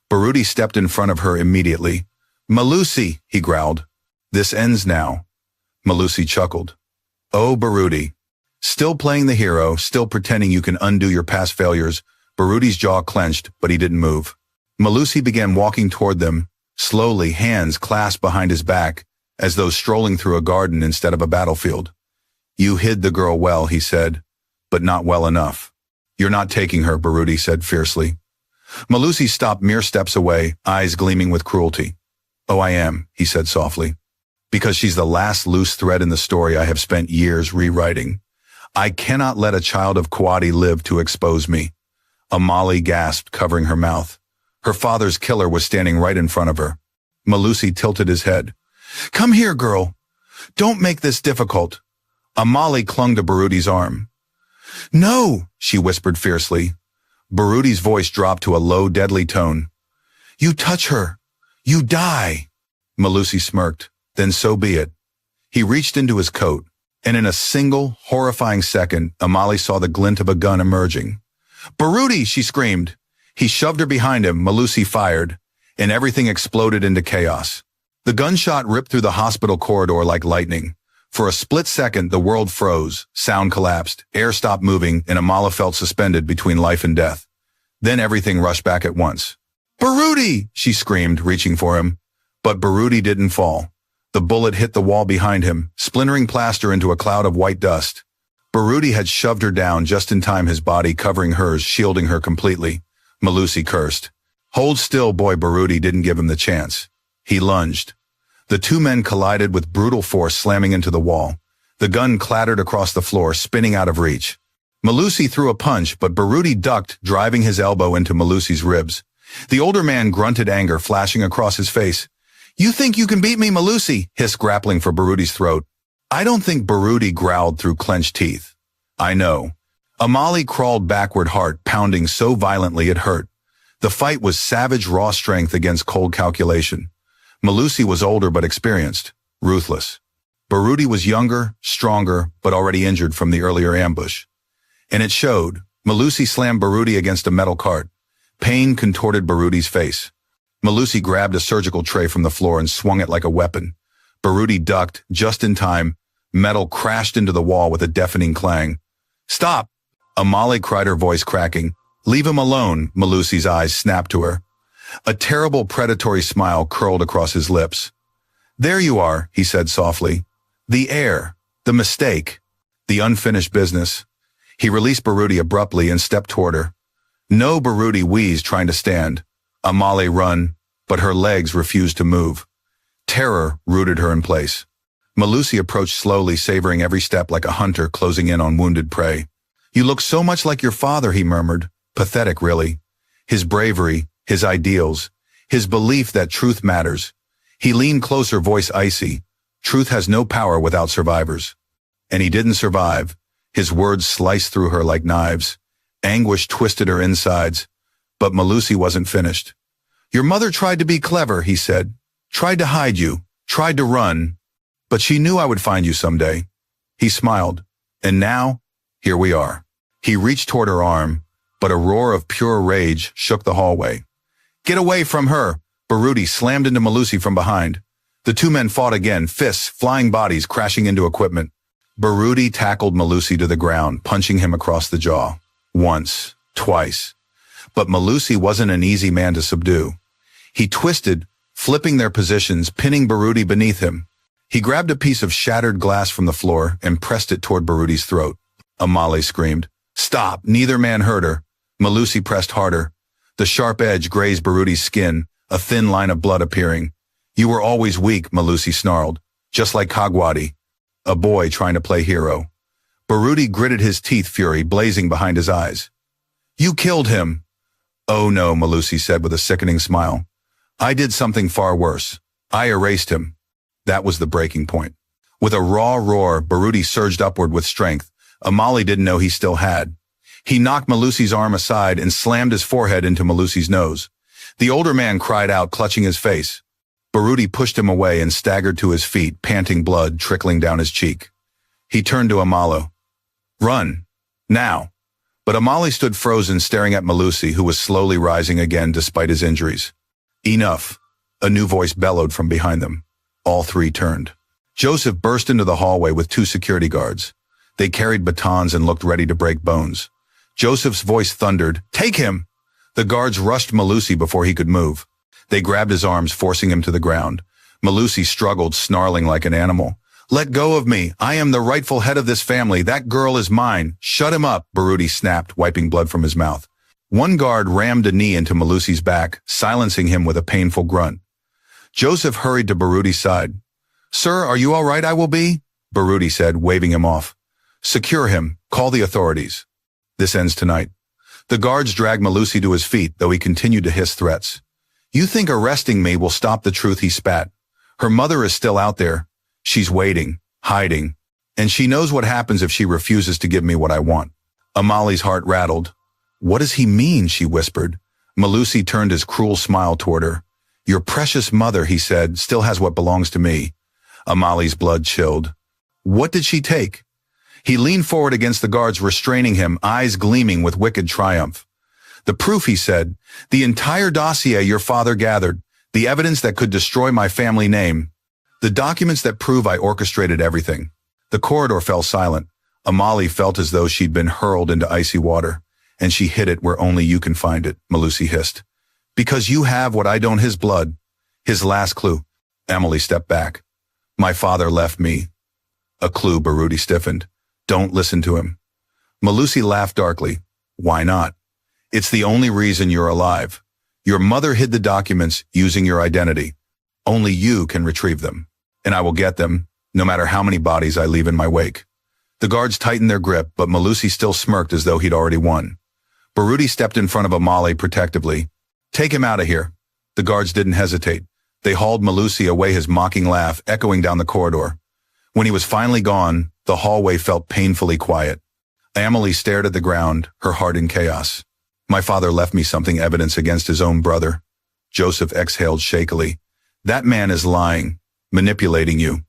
Baruti stepped in front of her immediately. "Malusi," he growled. "This ends now." Malusi chuckled. "Oh, Baruti." Still playing the hero, still pretending you can undo your past failures, Baruti's jaw clenched, but he didn't move. Malusi began walking toward them, slowly, hands clasped behind his back, as though strolling through a garden instead of a battlefield. "You hid the girl well," he said, "but not well enough." "You're not taking her," Baruti said fiercely. Malusi stopped mere steps away, eyes gleaming with cruelty. "Oh, I am," he said softly. "Because she's the last loose thread in the story I have spent years rewriting. I cannot let a child of Kwati live to expose me." Amali gasped, covering her mouth. Her father's killer was standing right in front of her. Malusi tilted his head. Come here, girl. Don't make this difficult. Amali clung to Baruti's arm. No, she whispered fiercely. Baruti's voice dropped to a low, deadly tone. You touch her. You die. Malusi smirked. Then so be it. He reached into his coat, and in a single, horrifying second, Amali saw the glint of a gun emerging. Baruti, she screamed. He shoved her behind him, Malusi fired, and everything exploded into chaos. The gunshot ripped through the hospital corridor like lightning. For a split second, the world froze, sound collapsed, air stopped moving, and Amala felt suspended between life and death. Then everything rushed back at once. Baruti! She screamed, reaching for him. But Baruti didn't fall. The bullet hit the wall behind him, splintering plaster into a cloud of white dust. Baruti had shoved her down just in time, his body covering hers, shielding her completely. Malusi cursed. Hold still, boy. Baruti didn't give him the chance. He lunged. The two men collided with brutal force, slamming into the wall. The gun clattered across the floor, spinning out of reach. Malusi threw a punch, but Baruti ducked, driving his elbow into Malusi's ribs. The older man grunted, anger flashing across his face. You think you can beat me, Malusi? Hissed, grappling for Baruti's throat. I don't think. Baruti growled through clenched teeth. I know. Amali crawled backward, heart pounding so violently it hurt. The fight was savage, raw strength against cold calculation. Malusi was older but experienced, ruthless. Baruti was younger, stronger, but already injured from the earlier ambush. And it showed. Malusi slammed Baruti against a metal cart. Pain contorted Baruti's face. Malusi grabbed a surgical tray from the floor and swung it like a weapon. Baruti ducked, just in time. Metal crashed into the wall with a deafening clang. Stop! Amali cried, her voice cracking. Leave him alone, Malusi's eyes snapped to her. A terrible predatory smile curled across his lips. There you are, he said softly. The air, the mistake, the unfinished business. He released Baruti abruptly and stepped toward her. No, Baruti wheezed, trying to stand. Amali run, but her legs refused to move. Terror rooted her in place. Malusi approached slowly, savoring every step like a hunter closing in on wounded prey. You look so much like your father, he murmured. Pathetic, really. His bravery, his ideals, his belief that truth matters. He leaned closer, voice icy. Truth has no power without survivors. And he didn't survive. His words sliced through her like knives. Anguish twisted her insides. But Malusi wasn't finished. Your mother tried to be clever, he said. Tried to hide you. Tried to run. But she knew I would find you someday. He smiled. And now, here we are. He reached toward her arm, but a roar of pure rage shook the hallway. Get away from her! Baruti slammed into Malusi from behind. The two men fought again, fists, flying bodies crashing into equipment. Baruti tackled Malusi to the ground, punching him across the jaw. Once, twice. But Malusi wasn't an easy man to subdue. He twisted, flipping their positions, pinning Baruti beneath him. He grabbed a piece of shattered glass from the floor and pressed it toward Baruti's throat. Amali screamed. Stop! Neither man hurt her. Malusi pressed harder. The sharp edge grazed Baruti's skin, a thin line of blood appearing. You were always weak, Malusi snarled. Just like Kagwadi. A boy trying to play hero. Baruti gritted his teeth, fury blazing behind his eyes. You killed him. Oh no, Malusi said with a sickening smile. I did something far worse. I erased him. That was the breaking point. With a raw roar, Baruti surged upward with strength. Amali didn't know he still had. He knocked Malusi's arm aside and slammed his forehead into Malusi's nose. The older man cried out, clutching his face. Baruti pushed him away and staggered to his feet, panting, blood trickling down his cheek. He turned to Amalo. Run. Now. But Amali stood frozen, staring at Malusi, who was slowly rising again despite his injuries. Enough. A new voice bellowed from behind them. All three turned. Joseph burst into the hallway with two security guards. They carried batons and looked ready to break bones. Joseph's voice thundered, Take him! The guards rushed Malusi before he could move. They grabbed his arms, forcing him to the ground. Malusi struggled, snarling like an animal. Let go of me. I am the rightful head of this family. That girl is mine. Shut him up, Baruti snapped, wiping blood from his mouth. One guard rammed a knee into Malusi's back, silencing him with a painful grunt. Joseph hurried to Baruti's side. Sir, are you all right? I will be, Baruti said, waving him off. Secure him. Call the authorities. This ends tonight. The guards dragged Malusi to his feet, though he continued to hiss threats. You think arresting me will stop the truth, he spat. Her mother is still out there. She's waiting, hiding. And she knows what happens if she refuses to give me what I want. Amali's heart rattled. What does he mean, she whispered. Malusi turned his cruel smile toward her. Your precious mother, he said, still has what belongs to me. Amali's blood chilled. What did she take? He leaned forward against the guards, restraining him, eyes gleaming with wicked triumph. The proof, he said, the entire dossier your father gathered, the evidence that could destroy my family name, the documents that prove I orchestrated everything. The corridor fell silent. Amali felt as though she'd been hurled into icy water, and she hid it where only you can find it, Malusi hissed. Because you have what I don't, his blood. His last clue. Emily stepped back. My father left me. A clue, Baruti stiffened. Don't listen to him. Malusi laughed darkly. Why not? It's the only reason you're alive. Your mother hid the documents using your identity. Only you can retrieve them. And I will get them, no matter how many bodies I leave in my wake. The guards tightened their grip, but Malusi still smirked as though he'd already won. Baruti stepped in front of Amali protectively. Take him out of here. The guards didn't hesitate. They hauled Malusi away, his mocking laugh echoing down the corridor. When he was finally gone, the hallway felt painfully quiet. Emily stared at the ground, her heart in chaos. My father left me something, evidence against his own brother. Joseph exhaled shakily. That man is lying, manipulating you.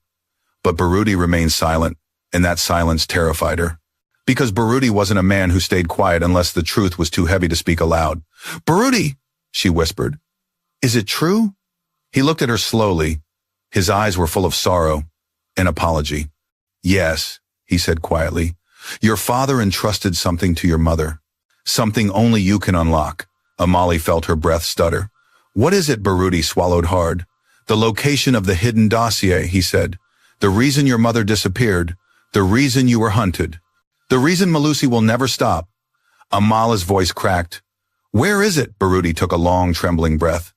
But Baruti remained silent, and that silence terrified her. Because Baruti wasn't a man who stayed quiet unless the truth was too heavy to speak aloud. Baruti, she whispered. Is it true? He looked at her slowly. His eyes were full of sorrow and apology. Yes, he said quietly. Your father entrusted something to your mother. Something only you can unlock. Amali felt her breath stutter. What is it? Baruti swallowed hard. The location of the hidden dossier, he said. The reason your mother disappeared. The reason you were hunted. The reason Malusi will never stop. Amala's voice cracked. Where is it? Baruti took a long, trembling breath.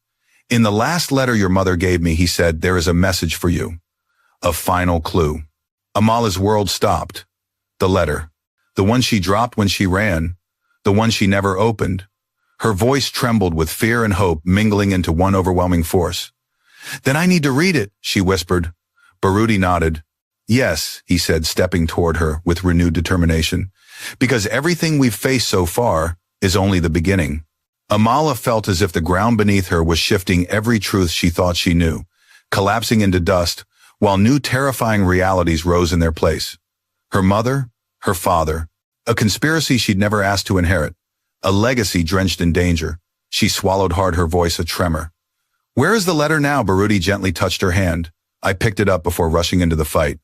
In the last letter your mother gave me, he said, there is a message for you. A final clue. Amala's world stopped. The letter. The one she dropped when she ran. The one she never opened. Her voice trembled with fear and hope mingling into one overwhelming force. Then I need to read it, she whispered. Baruti nodded. Yes, he said, stepping toward her with renewed determination. Because everything we've faced so far is only the beginning. Amala felt as if the ground beneath her was shifting every truth she thought she knew, collapsing into dust, while new terrifying realities rose in their place. Her mother, her father, a conspiracy she'd never asked to inherit, a legacy drenched in danger. She swallowed hard, her voice a tremor. Where is the letter now? Baruti gently touched her hand. I picked it up before rushing into the fight.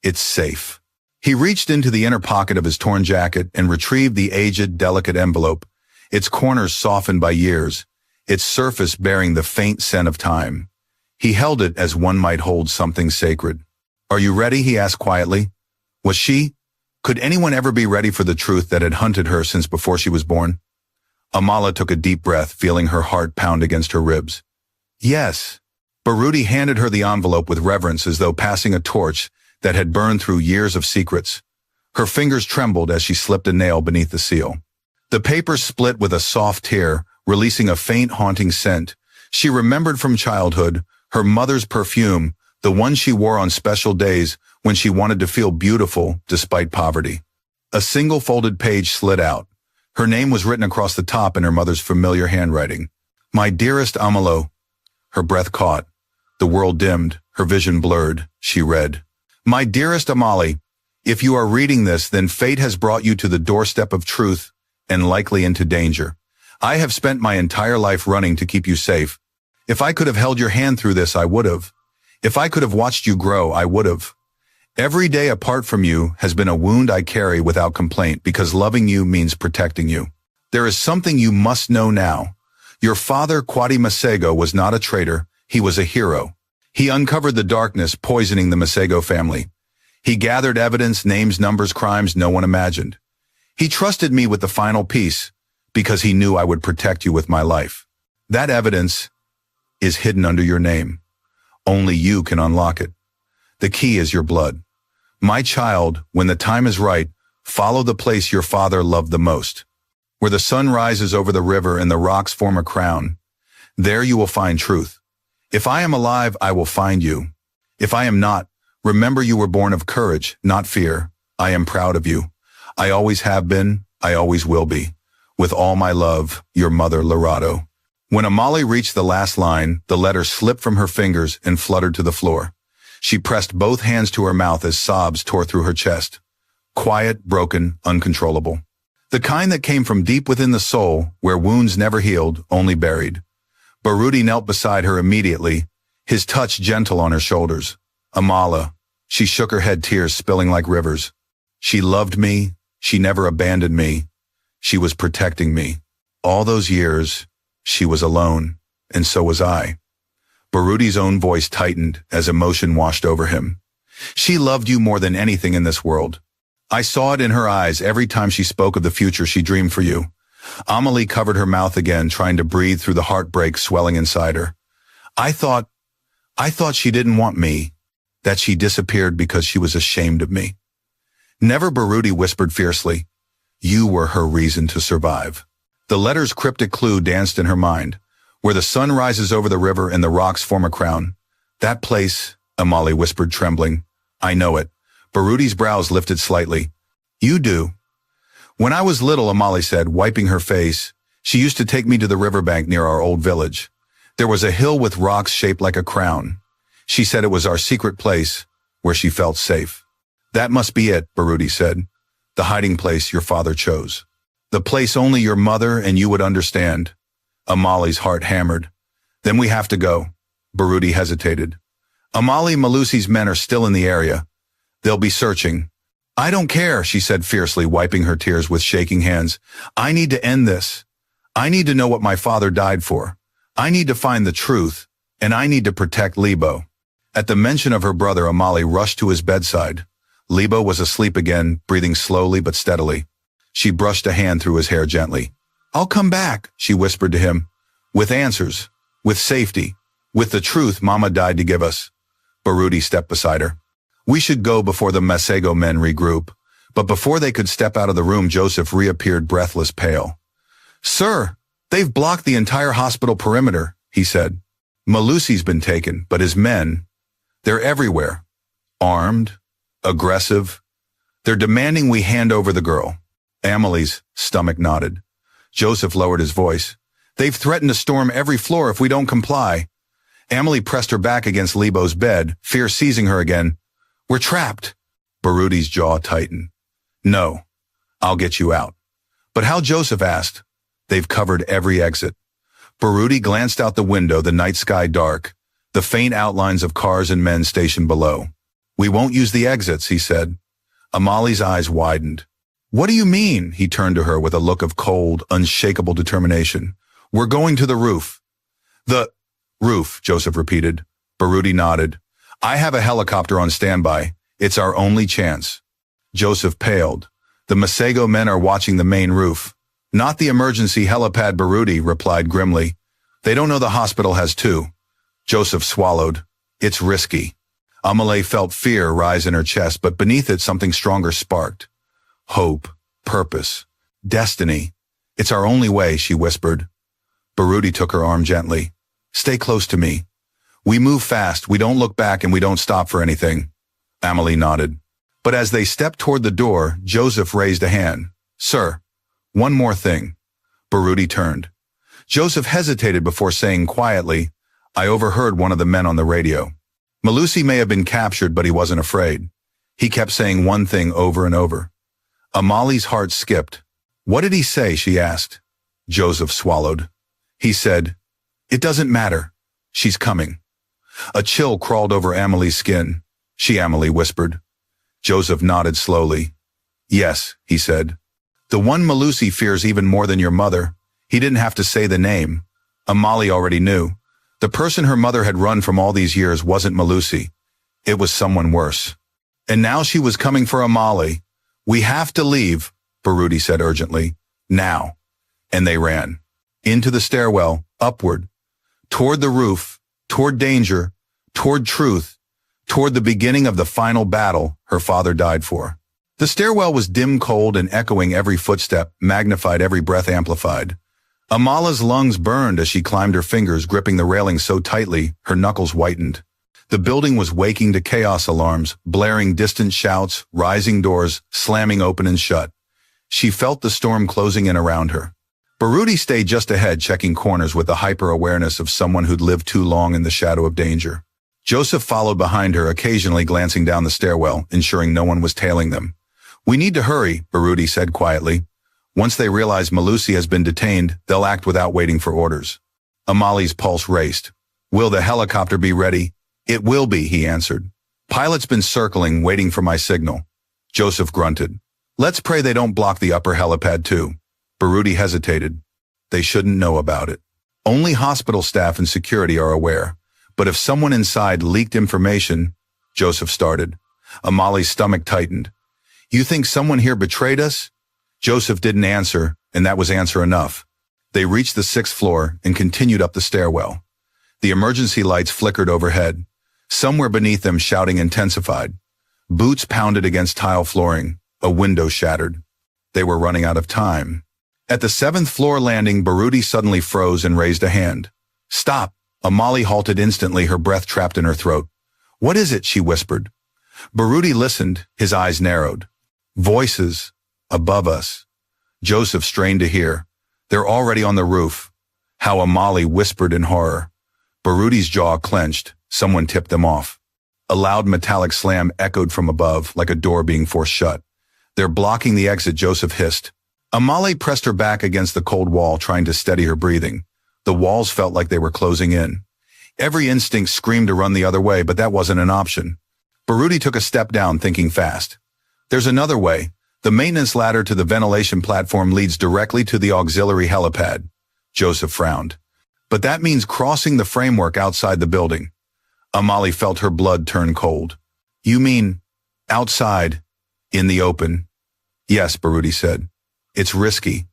It's safe. He reached into the inner pocket of his torn jacket and retrieved the aged, delicate envelope, its corners softened by years, its surface bearing the faint scent of time. He held it as one might hold something sacred. Are you ready? He asked quietly. Was she? Could anyone ever be ready for the truth that had hunted her since before she was born? Amala took a deep breath, feeling her heart pound against her ribs. Yes. Baruti handed her the envelope with reverence, as though passing a torch that had burned through years of secrets. Her fingers trembled as she slipped a nail beneath the seal. The paper split with a soft tear, releasing a faint, haunting scent. She remembered from childhood her mother's perfume, the one she wore on special days when she wanted to feel beautiful despite poverty. A single folded page slid out. Her name was written across the top in her mother's familiar handwriting. My dearest Amalo. Her breath caught. The world dimmed, her vision blurred. She read, My dearest Amali, if you are reading this, then fate has brought you to the doorstep of truth and likely into danger. I have spent my entire life running to keep you safe. If I could have held your hand through this, I would have. If I could have watched you grow, I would have. Every day apart from you has been a wound I carry without complaint, because loving you means protecting you. There is something you must know now. Your father, Kwadi Masego, was not a traitor. He was a hero. He uncovered the darkness poisoning the Masego family. He gathered evidence, names, numbers, crimes no one imagined. He trusted me with the final piece because he knew I would protect you with my life. That evidence is hidden under your name. Only you can unlock it. The key is your blood. My child, when the time is right, follow the place your father loved the most. Where the sun rises over the river and the rocks form a crown. There you will find truth. If I am alive, I will find you. If I am not, remember you were born of courage, not fear. I am proud of you. I always have been, I always will be. With all my love, your mother, Lorado. When Amali reached the last line, the letter slipped from her fingers and fluttered to the floor. She pressed both hands to her mouth as sobs tore through her chest. Quiet, broken, uncontrollable. The kind that came from deep within the soul, where wounds never healed, only buried. Baruti knelt beside her immediately, his touch gentle on her shoulders. Amala. She shook her head, tears spilling like rivers. She loved me. She never abandoned me. She was protecting me. All those years, she was alone, and so was I. Baruti's own voice tightened as emotion washed over him. She loved you more than anything in this world. I saw it in her eyes every time she spoke of the future she dreamed for you. Amelie covered her mouth again, trying to breathe through the heartbreak swelling inside her. I thought she didn't want me, that she disappeared because she was ashamed of me. Never, Baruti whispered fiercely. You were her reason to survive. The letter's cryptic clue danced in her mind. Where the sun rises over the river and the rocks form a crown. That place, Amali whispered, trembling. I know it. Baruti's brows lifted slightly. You do. When I was little, Amali said, wiping her face, she used to take me to the riverbank near our old village. There was a hill with rocks shaped like a crown. She said it was our secret place, where she felt safe. That must be it, Baruti said. The hiding place your father chose. The place only your mother and you would understand. Amali's heart hammered. Then we have to go. Baruti hesitated. Amali Malusi's men are still in the area. They'll be searching. I don't care, she said fiercely, wiping her tears with shaking hands. I need to end this. I need to know what my father died for. I need to find the truth, and I need to protect Libo. At the mention of her brother, Amali rushed to his bedside. Libo was asleep again, breathing slowly but steadily. She brushed a hand through his hair gently. I'll come back, she whispered to him. With answers, with safety, with the truth Mama died to give us. Baruti stepped beside her. We should go before the Masego men regroup. But before they could step out of the room, Joseph reappeared, breathless, pale. Sir, they've blocked the entire hospital perimeter, he said. Malusi's been taken, but his men, they're everywhere. Armed, aggressive. They're demanding we hand over the girl. Amelie's stomach nodded. Joseph lowered his voice. They've threatened to storm every floor if we don't comply. Amelie pressed her back against Libo's bed, fear seizing her again. We're trapped. Baruti's jaw tightened. No, I'll get you out. But how? Joseph asked. They've covered every exit. Baruti glanced out the window, the night sky dark, the faint outlines of cars and men stationed below. We won't use the exits, he said. Amali's eyes widened. What do you mean? He turned to her with a look of cold, unshakable determination. We're going to the roof. The roof, Joseph repeated. Baruti nodded. I have a helicopter on standby. It's our only chance. Joseph paled. The Masego men are watching the main roof. Not the emergency helipad, Baruti replied grimly. They don't know the hospital has two. Joseph swallowed. It's risky. Amelie felt fear rise in her chest, but beneath it something stronger sparked. Hope, purpose, destiny. It's our only way, she whispered. Baruti took her arm gently. Stay close to me. We move fast, we don't look back, and we don't stop for anything. Amelie nodded. But as they stepped toward the door, Joseph raised a hand. Sir, one more thing. Baruti turned. Joseph hesitated before saying quietly, I overheard one of the men on the radio. Malusi may have been captured, but he wasn't afraid. He kept saying one thing over and over. Amali's heart skipped. What did he say? She asked. Joseph swallowed. He said, It doesn't matter. She's coming. A chill crawled over Amelie's skin. Amelie whispered. Joseph nodded slowly. Yes, he said. The one Malusi fears even more than your mother. He didn't have to say the name. Amali already knew. The person her mother had run from all these years wasn't Malusi. It was someone worse. And now she was coming for Amali. We have to leave, Baruti said urgently. Now. And they ran. Into the stairwell, upward. Toward the roof, toward danger, toward truth, toward the beginning of the final battle her father died for. The stairwell was dim, cold, and echoing every footstep, magnified, every breath amplified. Amala's lungs burned as she climbed, her fingers gripping the railing so tightly her knuckles whitened. The building was waking to chaos alarms, blaring distant shouts, rising doors, slamming open and shut. She felt the storm closing in around her. Baruti stayed just ahead, checking corners with the hyper-awareness of someone who'd lived too long in the shadow of danger. Joseph followed behind her, occasionally glancing down the stairwell, ensuring no one was tailing them. "We need to hurry," Baruti said quietly. "Once they realize Malusi has been detained, they'll act without waiting for orders." Amali's pulse raced. "Will the helicopter be ready?" "It will be," he answered. "Pilot's been circling, waiting for my signal." Joseph grunted. "Let's pray they don't block the upper helipad too." Baruti hesitated. "They shouldn't know about it. Only hospital staff and security are aware. But if someone inside leaked information..." Joseph started. Amali's stomach tightened. "You think someone here betrayed us?" Joseph didn't answer, and that was answer enough. They reached the 6th floor and continued up the stairwell. The emergency lights flickered overhead. Somewhere beneath them, shouting intensified. Boots pounded against tile flooring. A window shattered. They were running out of time. At the 7th floor landing, Baruti suddenly froze and raised a hand. "Stop!" Amali halted instantly, her breath trapped in her throat. "What is it?" she whispered. Baruti listened, his eyes narrowed. "Voices. Above us." Joseph strained to hear. "They're already on the roof." How Amali whispered in horror. Baruti's jaw clenched. Someone tipped them off. A loud metallic slam echoed from above, like a door being forced shut. "They're blocking the exit," Joseph hissed. Amali pressed her back against the cold wall, trying to steady her breathing. The walls felt like they were closing in. Every instinct screamed to run the other way, but that wasn't an option. Baruti took a step down, thinking fast. "There's another way. The maintenance ladder to the ventilation platform leads directly to the auxiliary helipad." Joseph frowned. "But that means crossing the framework outside the building." Amali felt her blood turn cold. "You mean outside, in the open?" "Yes," Baruti said. "It's risky,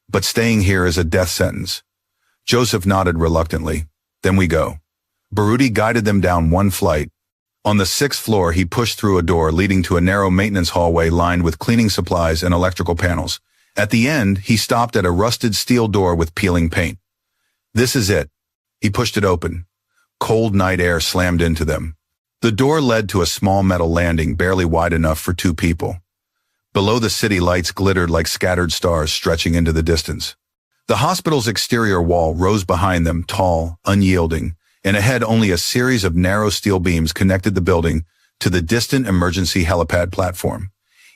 but staying here is a death sentence." Joseph nodded reluctantly. "Then we go." Baruti guided them down one flight. On the 6th floor, he pushed through a door leading to a narrow maintenance hallway lined with cleaning supplies and electrical panels. At the end, he stopped at a rusted steel door with peeling paint. "This is it." He pushed it open. Cold night air slammed into them. The door led to a small metal landing barely wide enough for 2 people. Below, the city lights glittered like scattered stars stretching into the distance. The hospital's exterior wall rose behind them, tall, unyielding, and ahead only a series of narrow steel beams connected the building to the distant emergency helipad platform.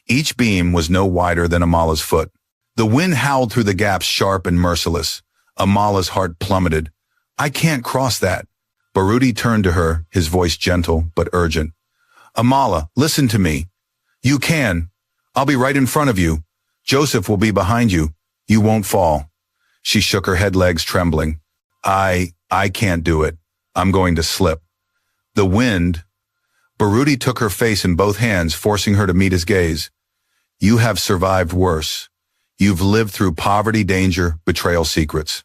Each beam was no wider than Amala's foot. The wind howled through the gaps, sharp and merciless. Amala's heart plummeted. "I can't cross that." Baruti turned to her, his voice gentle but urgent. "Amala, listen to me. You can. I'll be right in front of you. Joseph will be behind you. You won't fall." She shook her head, legs trembling. I can't do it. I'm going to slip." "The wind." Baruti took her face in both hands, forcing her to meet his gaze. "You have survived worse. You've lived through poverty, danger, betrayal, secrets.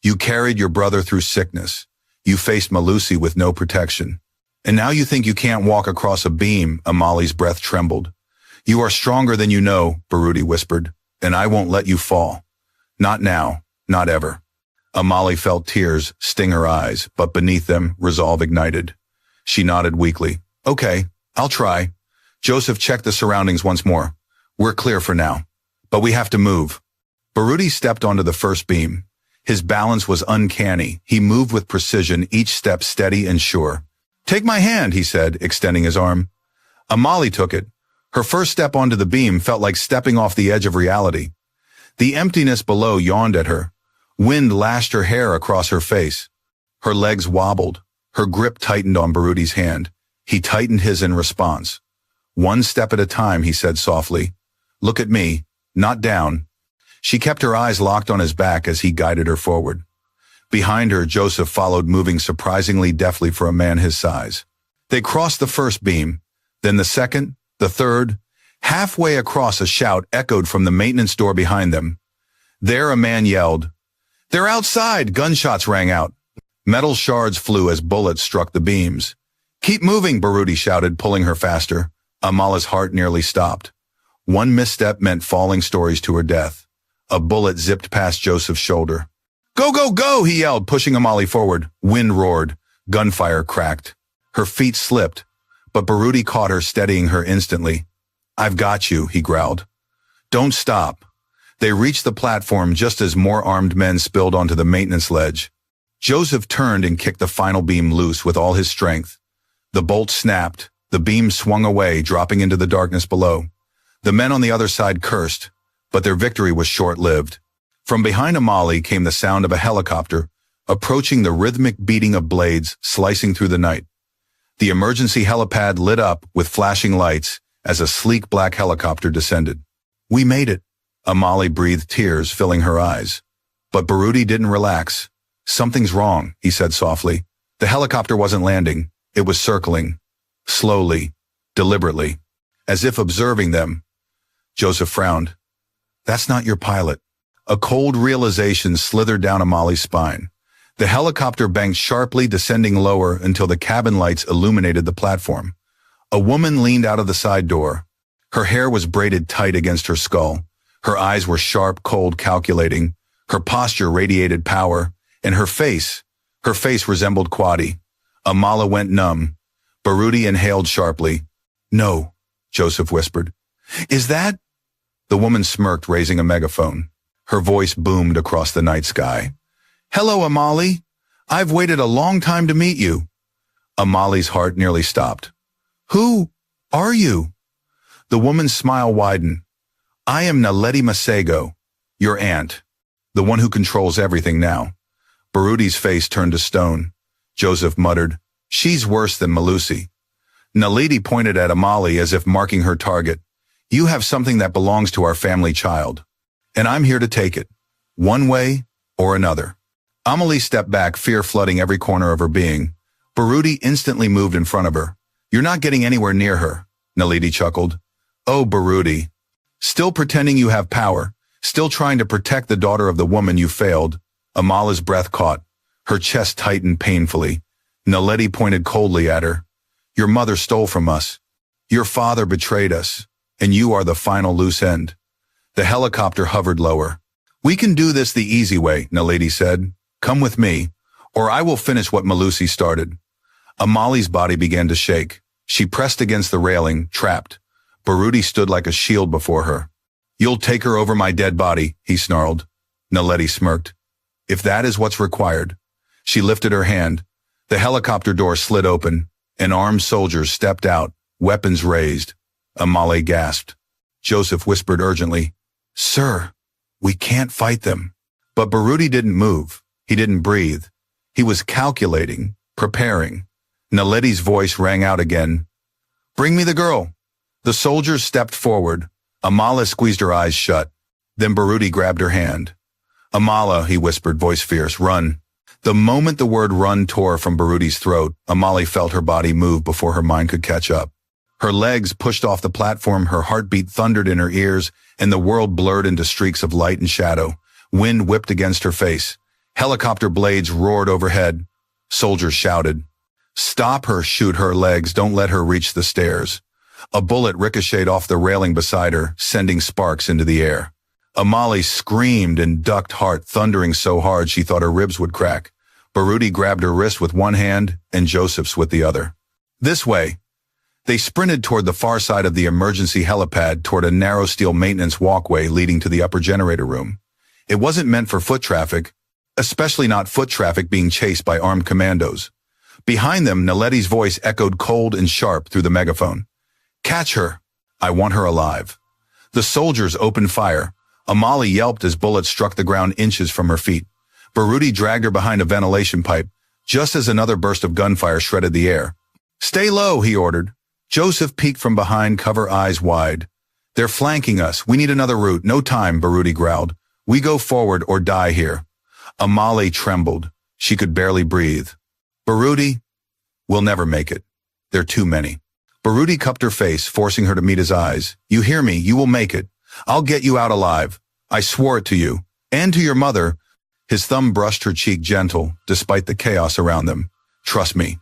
You carried your brother through sickness. You faced Malusi with no protection. And now you think you can't walk across a beam." Amali's breath trembled. "You are stronger than you know," Baruti whispered, "and I won't let you fall. Not now, not ever." Amali felt tears sting her eyes, but beneath them, resolve ignited. She nodded weakly. "Okay, I'll try." Joseph checked the surroundings once more. "We're clear for now. But we have to move." Baruti stepped onto the first beam. His balance was uncanny. He moved with precision, each step steady and sure. "Take my hand," he said, extending his arm. Amali took it. Her first step onto the beam felt like stepping off the edge of reality. The emptiness below yawned at her. Wind lashed her hair across her face. Her legs wobbled. Her grip tightened on Baruti's hand. He tightened his in response. "One step at a time," he said softly. "Look at me, not down." She kept her eyes locked on his back as he guided her forward. Behind her, Joseph followed, moving surprisingly deftly for a man his size. They crossed the first beam, then the second, the third. Halfway across, a shout echoed from the maintenance door behind them. There, a man yelled, "They're outside!" Gunshots rang out. Metal shards flew as bullets struck the beams. "Keep moving," Baruti shouted, pulling her faster. Amala's heart nearly stopped. One misstep meant falling stories to her death. A bullet zipped past Joseph's shoulder. Go, go, go, he yelled, pushing Amali forward. Wind roared. Gunfire cracked. Her feet slipped, but Baruti caught her, steadying her instantly. I've got you, he growled. Don't stop. They reached the platform just as more armed men spilled onto the maintenance ledge. Joseph turned and kicked the final beam loose with all his strength. The bolt snapped. The beam swung away, dropping into the darkness below. The men on the other side cursed, but their victory was short-lived. From behind Amali came the sound of a helicopter, approaching the rhythmic beating of blades slicing through the night. The emergency helipad lit up with flashing lights as a sleek black helicopter descended. We made it. Amali breathed, tears filling her eyes. But Baruti didn't relax. Something's wrong, he said softly. The helicopter wasn't landing. It was circling. Slowly, deliberately, as if observing them. Joseph frowned. That's not your pilot. A cold realization slithered down Amali's spine. The helicopter banked sharply, descending lower until the cabin lights illuminated the platform. A woman leaned out of the side door. Her hair was braided tight against her skull. Her eyes were sharp, cold, calculating. Her posture radiated power, and her face resembled Quadi. Amala went numb. Baruti inhaled sharply. No, Joseph whispered. Is that? The woman smirked, raising a megaphone. Her voice boomed across the night sky. Hello, Amali. I've waited a long time to meet you. Amali's heart nearly stopped. Who are you? The woman's smile widened. I am Naledi Masego, your aunt, the one who controls everything now. Baruti's face turned to stone. Joseph muttered, She's worse than Malusi. Naledi pointed at Amali as if marking her target. You have something that belongs to our family child, and I'm here to take it, one way or another. Amali stepped back, fear flooding every corner of her being. Baruti instantly moved in front of her. You're not getting anywhere near her, Naledi chuckled. Oh, Baruti. Still pretending you have power, still trying to protect the daughter of the woman you failed. Amala's breath caught. Her chest tightened painfully. Naledi pointed coldly at her. Your mother stole from us. Your father betrayed us, and you are the final loose end. The helicopter hovered lower. We can do this the easy way, Naledi said. Come with me, or I will finish what Malusi started. Amali's body began to shake. She pressed against the railing, trapped. Baruti stood like a shield before her. You'll take her over my dead body, he snarled. Naledi smirked. If that is what's required. She lifted her hand. The helicopter door slid open. An armed soldier stepped out, weapons raised. Amali gasped. Joseph whispered urgently, Sir, we can't fight them. But Baruti didn't move. He didn't breathe. He was calculating, preparing. Naledi's voice rang out again. Bring me the girl. The soldiers stepped forward. Amala squeezed her eyes shut. Then Baruti grabbed her hand. Amala, he whispered, voice fierce, run. The moment the word run tore from Baruti's throat, Amali felt her body move before her mind could catch up. Her legs pushed off the platform, her heartbeat thundered in her ears, and the world blurred into streaks of light and shadow. Wind whipped against her face. Helicopter blades roared overhead. Soldiers shouted. Stop her, shoot her legs, don't let her reach the stairs. A bullet ricocheted off the railing beside her, sending sparks into the air. Amali screamed and ducked, heart thundering so hard she thought her ribs would crack. Baruti grabbed her wrist with one hand and Joseph's with the other. This way. They sprinted toward the far side of the emergency helipad, toward a narrow steel maintenance walkway leading to the upper generator room. It wasn't meant for foot traffic, especially not foot traffic being chased by armed commandos. Behind them, Naledi's voice echoed cold and sharp through the megaphone. Catch her. I want her alive. The soldiers opened fire. Amali yelped as bullets struck the ground inches from her feet. Baruti dragged her behind a ventilation pipe, just as another burst of gunfire shredded the air. Stay low, he ordered. Joseph peeked from behind, cover eyes wide. They're flanking us. We need another route. No time, Baruti growled. We go forward or die here. Amali trembled. She could barely breathe. Baruti, we'll never make it. There are too many. Baruti cupped her face, forcing her to meet his eyes. You hear me? You will make it. I'll get you out alive. I swore it to you. And to your mother. His thumb brushed her cheek, gentle, despite the chaos around them. Trust me.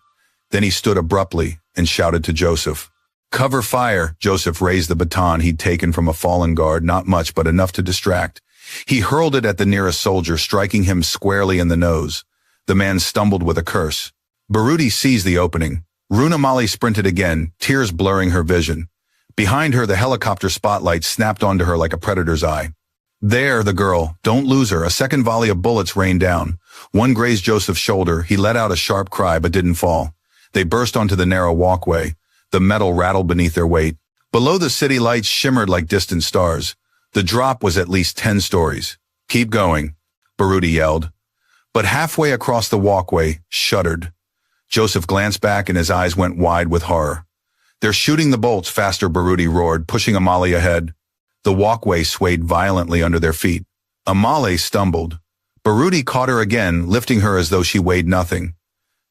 Then he stood abruptly and shouted to Joseph. Cover fire. Joseph raised the baton he'd taken from a fallen guard, not much but enough to distract. He hurled it at the nearest soldier, striking him squarely in the nose. The man stumbled with a curse. Baruti seized the opening. Runamali sprinted again, tears blurring her vision. Behind her, the helicopter spotlight snapped onto her like a predator's eye. There, the girl. Don't lose her. A second volley of bullets rained down. One grazed Joseph's shoulder. He let out a sharp cry but didn't fall. They burst onto the narrow walkway. The metal rattled beneath their weight. Below, the city lights shimmered like distant stars. The drop was at least 10 stories. Keep going, Baruti yelled. But halfway across the walkway, shuddered. Joseph glanced back and his eyes went wide with horror. They're shooting the bolts faster, Baruti roared, pushing Amali ahead. The walkway swayed violently under their feet. Amali stumbled. Baruti caught her again, lifting her as though she weighed nothing.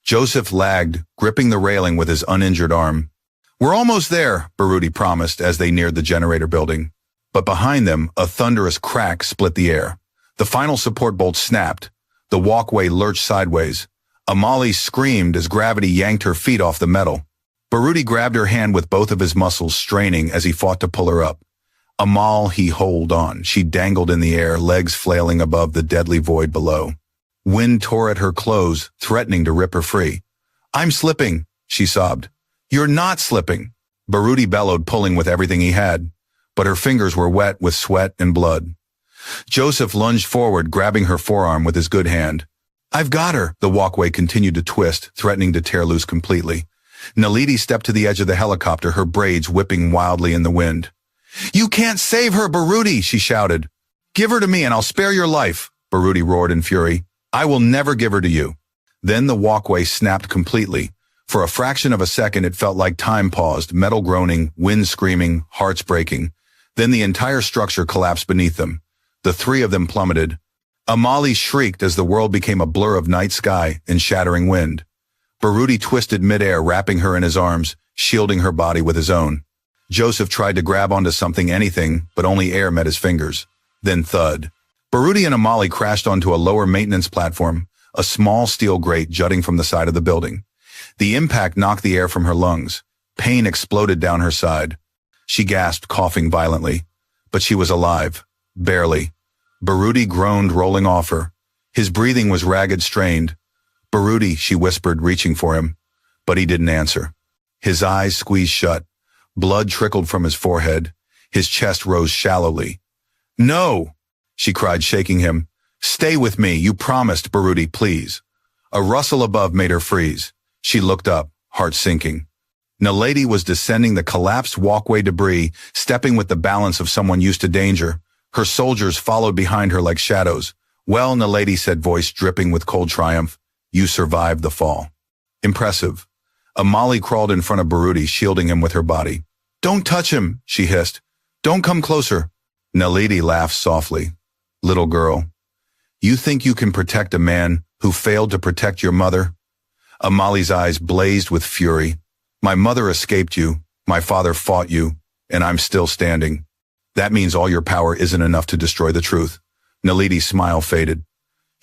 Joseph lagged, gripping the railing with his uninjured arm. We're almost there, Baruti promised as they neared the generator building. But behind them, a thunderous crack split the air. The final support bolt snapped. The walkway lurched sideways. Amali screamed as gravity yanked her feet off the metal. Baruti grabbed her hand with both of his muscles straining as he fought to pull her up. Amal, he holed on. She dangled in the air, legs flailing above the deadly void below. Wind tore at her clothes, threatening to rip her free. I'm slipping, she sobbed. You're not slipping, Baruti bellowed, pulling with everything he had. But her fingers were wet with sweat and blood. Joseph lunged forward, grabbing her forearm with his good hand. I've got her. The walkway continued to twist, threatening to tear loose completely. Naledi stepped to the edge of the helicopter, her braids whipping wildly in the wind. You can't save her, Baruti, she shouted. Give her to me and I'll spare your life, Baruti roared in fury. I will never give her to you. Then the walkway snapped completely. For a fraction of a second, it felt like time paused, metal groaning, wind screaming, hearts breaking. Then the entire structure collapsed beneath them. The three of them plummeted. Amali shrieked as the world became a blur of night sky and shattering wind. Baruti twisted midair, wrapping her in his arms, shielding her body with his own. Joseph tried to grab onto something, anything, but only air met his fingers. Then thud. Baruti and Amali crashed onto a lower maintenance platform, a small steel grate jutting from the side of the building. The impact knocked the air from her lungs. Pain exploded down her side. She gasped, coughing violently. But she was alive. Barely. Baruti groaned, rolling off her. His breathing was ragged, strained. Baruti, she whispered, reaching for him. But he didn't answer. His eyes squeezed shut. Blood trickled from his forehead. His chest rose shallowly. No, she cried, shaking him. Stay with me, you promised, Baruti, please. A rustle above made her freeze. She looked up, heart sinking. Naledi was descending the collapsed walkway debris, stepping with the balance of someone used to danger. Her soldiers followed behind her like shadows. Well, Naledi said, voice dripping with cold triumph, you survived the fall. Impressive. Amali crawled in front of Baruti, shielding him with her body. Don't touch him, she hissed. Don't come closer. Naledi laughed softly. Little girl, you think you can protect a man who failed to protect your mother? Amali's eyes blazed with fury. My mother escaped you, my father fought you, and I'm still standing. That means all your power isn't enough to destroy the truth. Naledi's smile faded.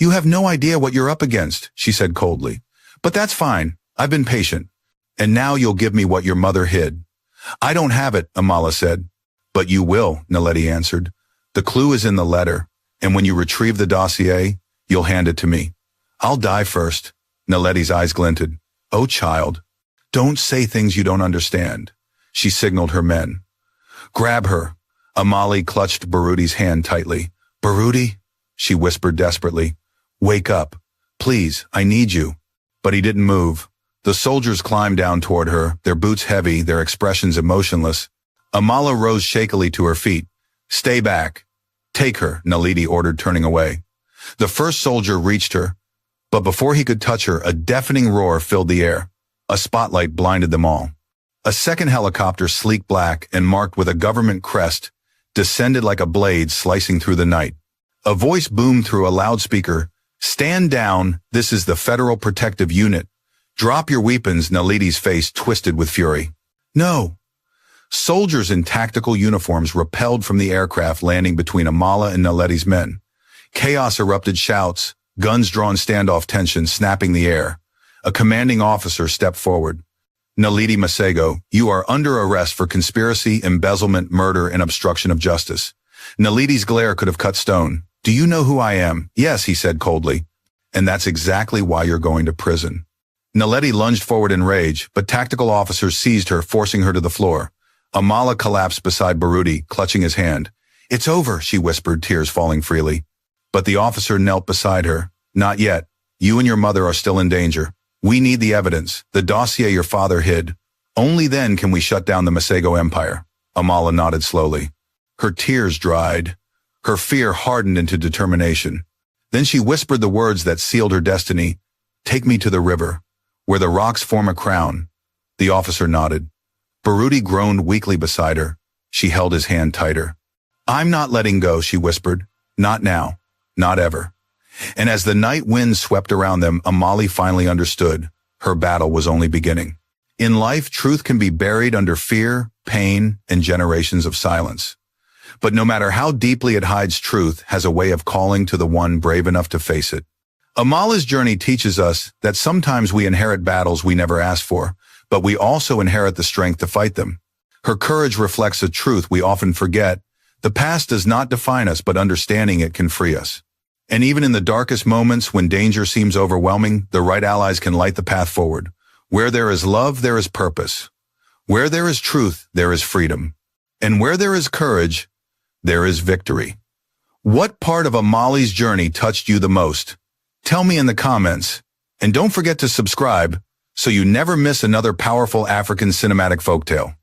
You have no idea what you're up against, she said coldly. But that's fine. I've been patient. And now you'll give me what your mother hid. I don't have it, Amala said. But you will, Naledi answered. The clue is in the letter, and when you retrieve the dossier, you'll hand it to me. I'll die first. Naledi's eyes glinted. Oh, child, don't say things you don't understand. She signaled her men. Grab her. Amali clutched Baruti's hand tightly. Baruti, she whispered desperately. Wake up. Please, I need you. But he didn't move. The soldiers climbed down toward her, their boots heavy, their expressions emotionless. Amala rose shakily to her feet. Stay back. Take her, Naledi ordered, turning away. The first soldier reached her, but before he could touch her, a deafening roar filled the air. A spotlight blinded them all. A second helicopter, sleek black and marked with a government crest, descended like a blade slicing through the night. A voice boomed through a loudspeaker. Stand down, this is the Federal Protective Unit. Drop your weapons, Naledi's face twisted with fury. No. Soldiers in tactical uniforms repelled from the aircraft, landing between Amala and Naledi's men. Chaos erupted, shouts, guns drawn, standoff tension snapping the air. A commanding officer stepped forward. Naledi Masego, you are under arrest for conspiracy, embezzlement, murder, and obstruction of justice. Naledi's glare could have cut stone. Do you know who I am? Yes, he said coldly. And that's exactly why you're going to prison. Naledi lunged forward in rage, but tactical officers seized her, forcing her to the floor. Amala collapsed beside Baruti, clutching his hand. It's over, she whispered, tears falling freely. But the officer knelt beside her. Not yet. You and your mother are still in danger. We need the evidence, the dossier your father hid. Only then can we shut down the Masego Empire. Amala nodded slowly. Her tears dried. Her fear hardened into determination. Then she whispered the words that sealed her destiny. Take me to the river, where the rocks form a crown. The officer nodded. Baruti groaned weakly beside her. She held his hand tighter. I'm not letting go, she whispered. Not now. Not ever. And as the night wind swept around them, Amali finally understood. Her battle was only beginning. In life, truth can be buried under fear, pain, and generations of silence. But no matter how deeply it hides, truth has a way of calling to the one brave enough to face it. Amala's journey teaches us that sometimes we inherit battles we never asked for, but we also inherit the strength to fight them. Her courage reflects a truth we often forget. The past does not define us, but understanding it can free us. And even in the darkest moments when danger seems overwhelming, the right allies can light the path forward. Where there is love, there is purpose. Where there is truth, there is freedom. And where there is courage, there is victory. What part of Amali's journey touched you the most? Tell me in the comments. And don't forget to subscribe so you never miss another powerful African cinematic folktale.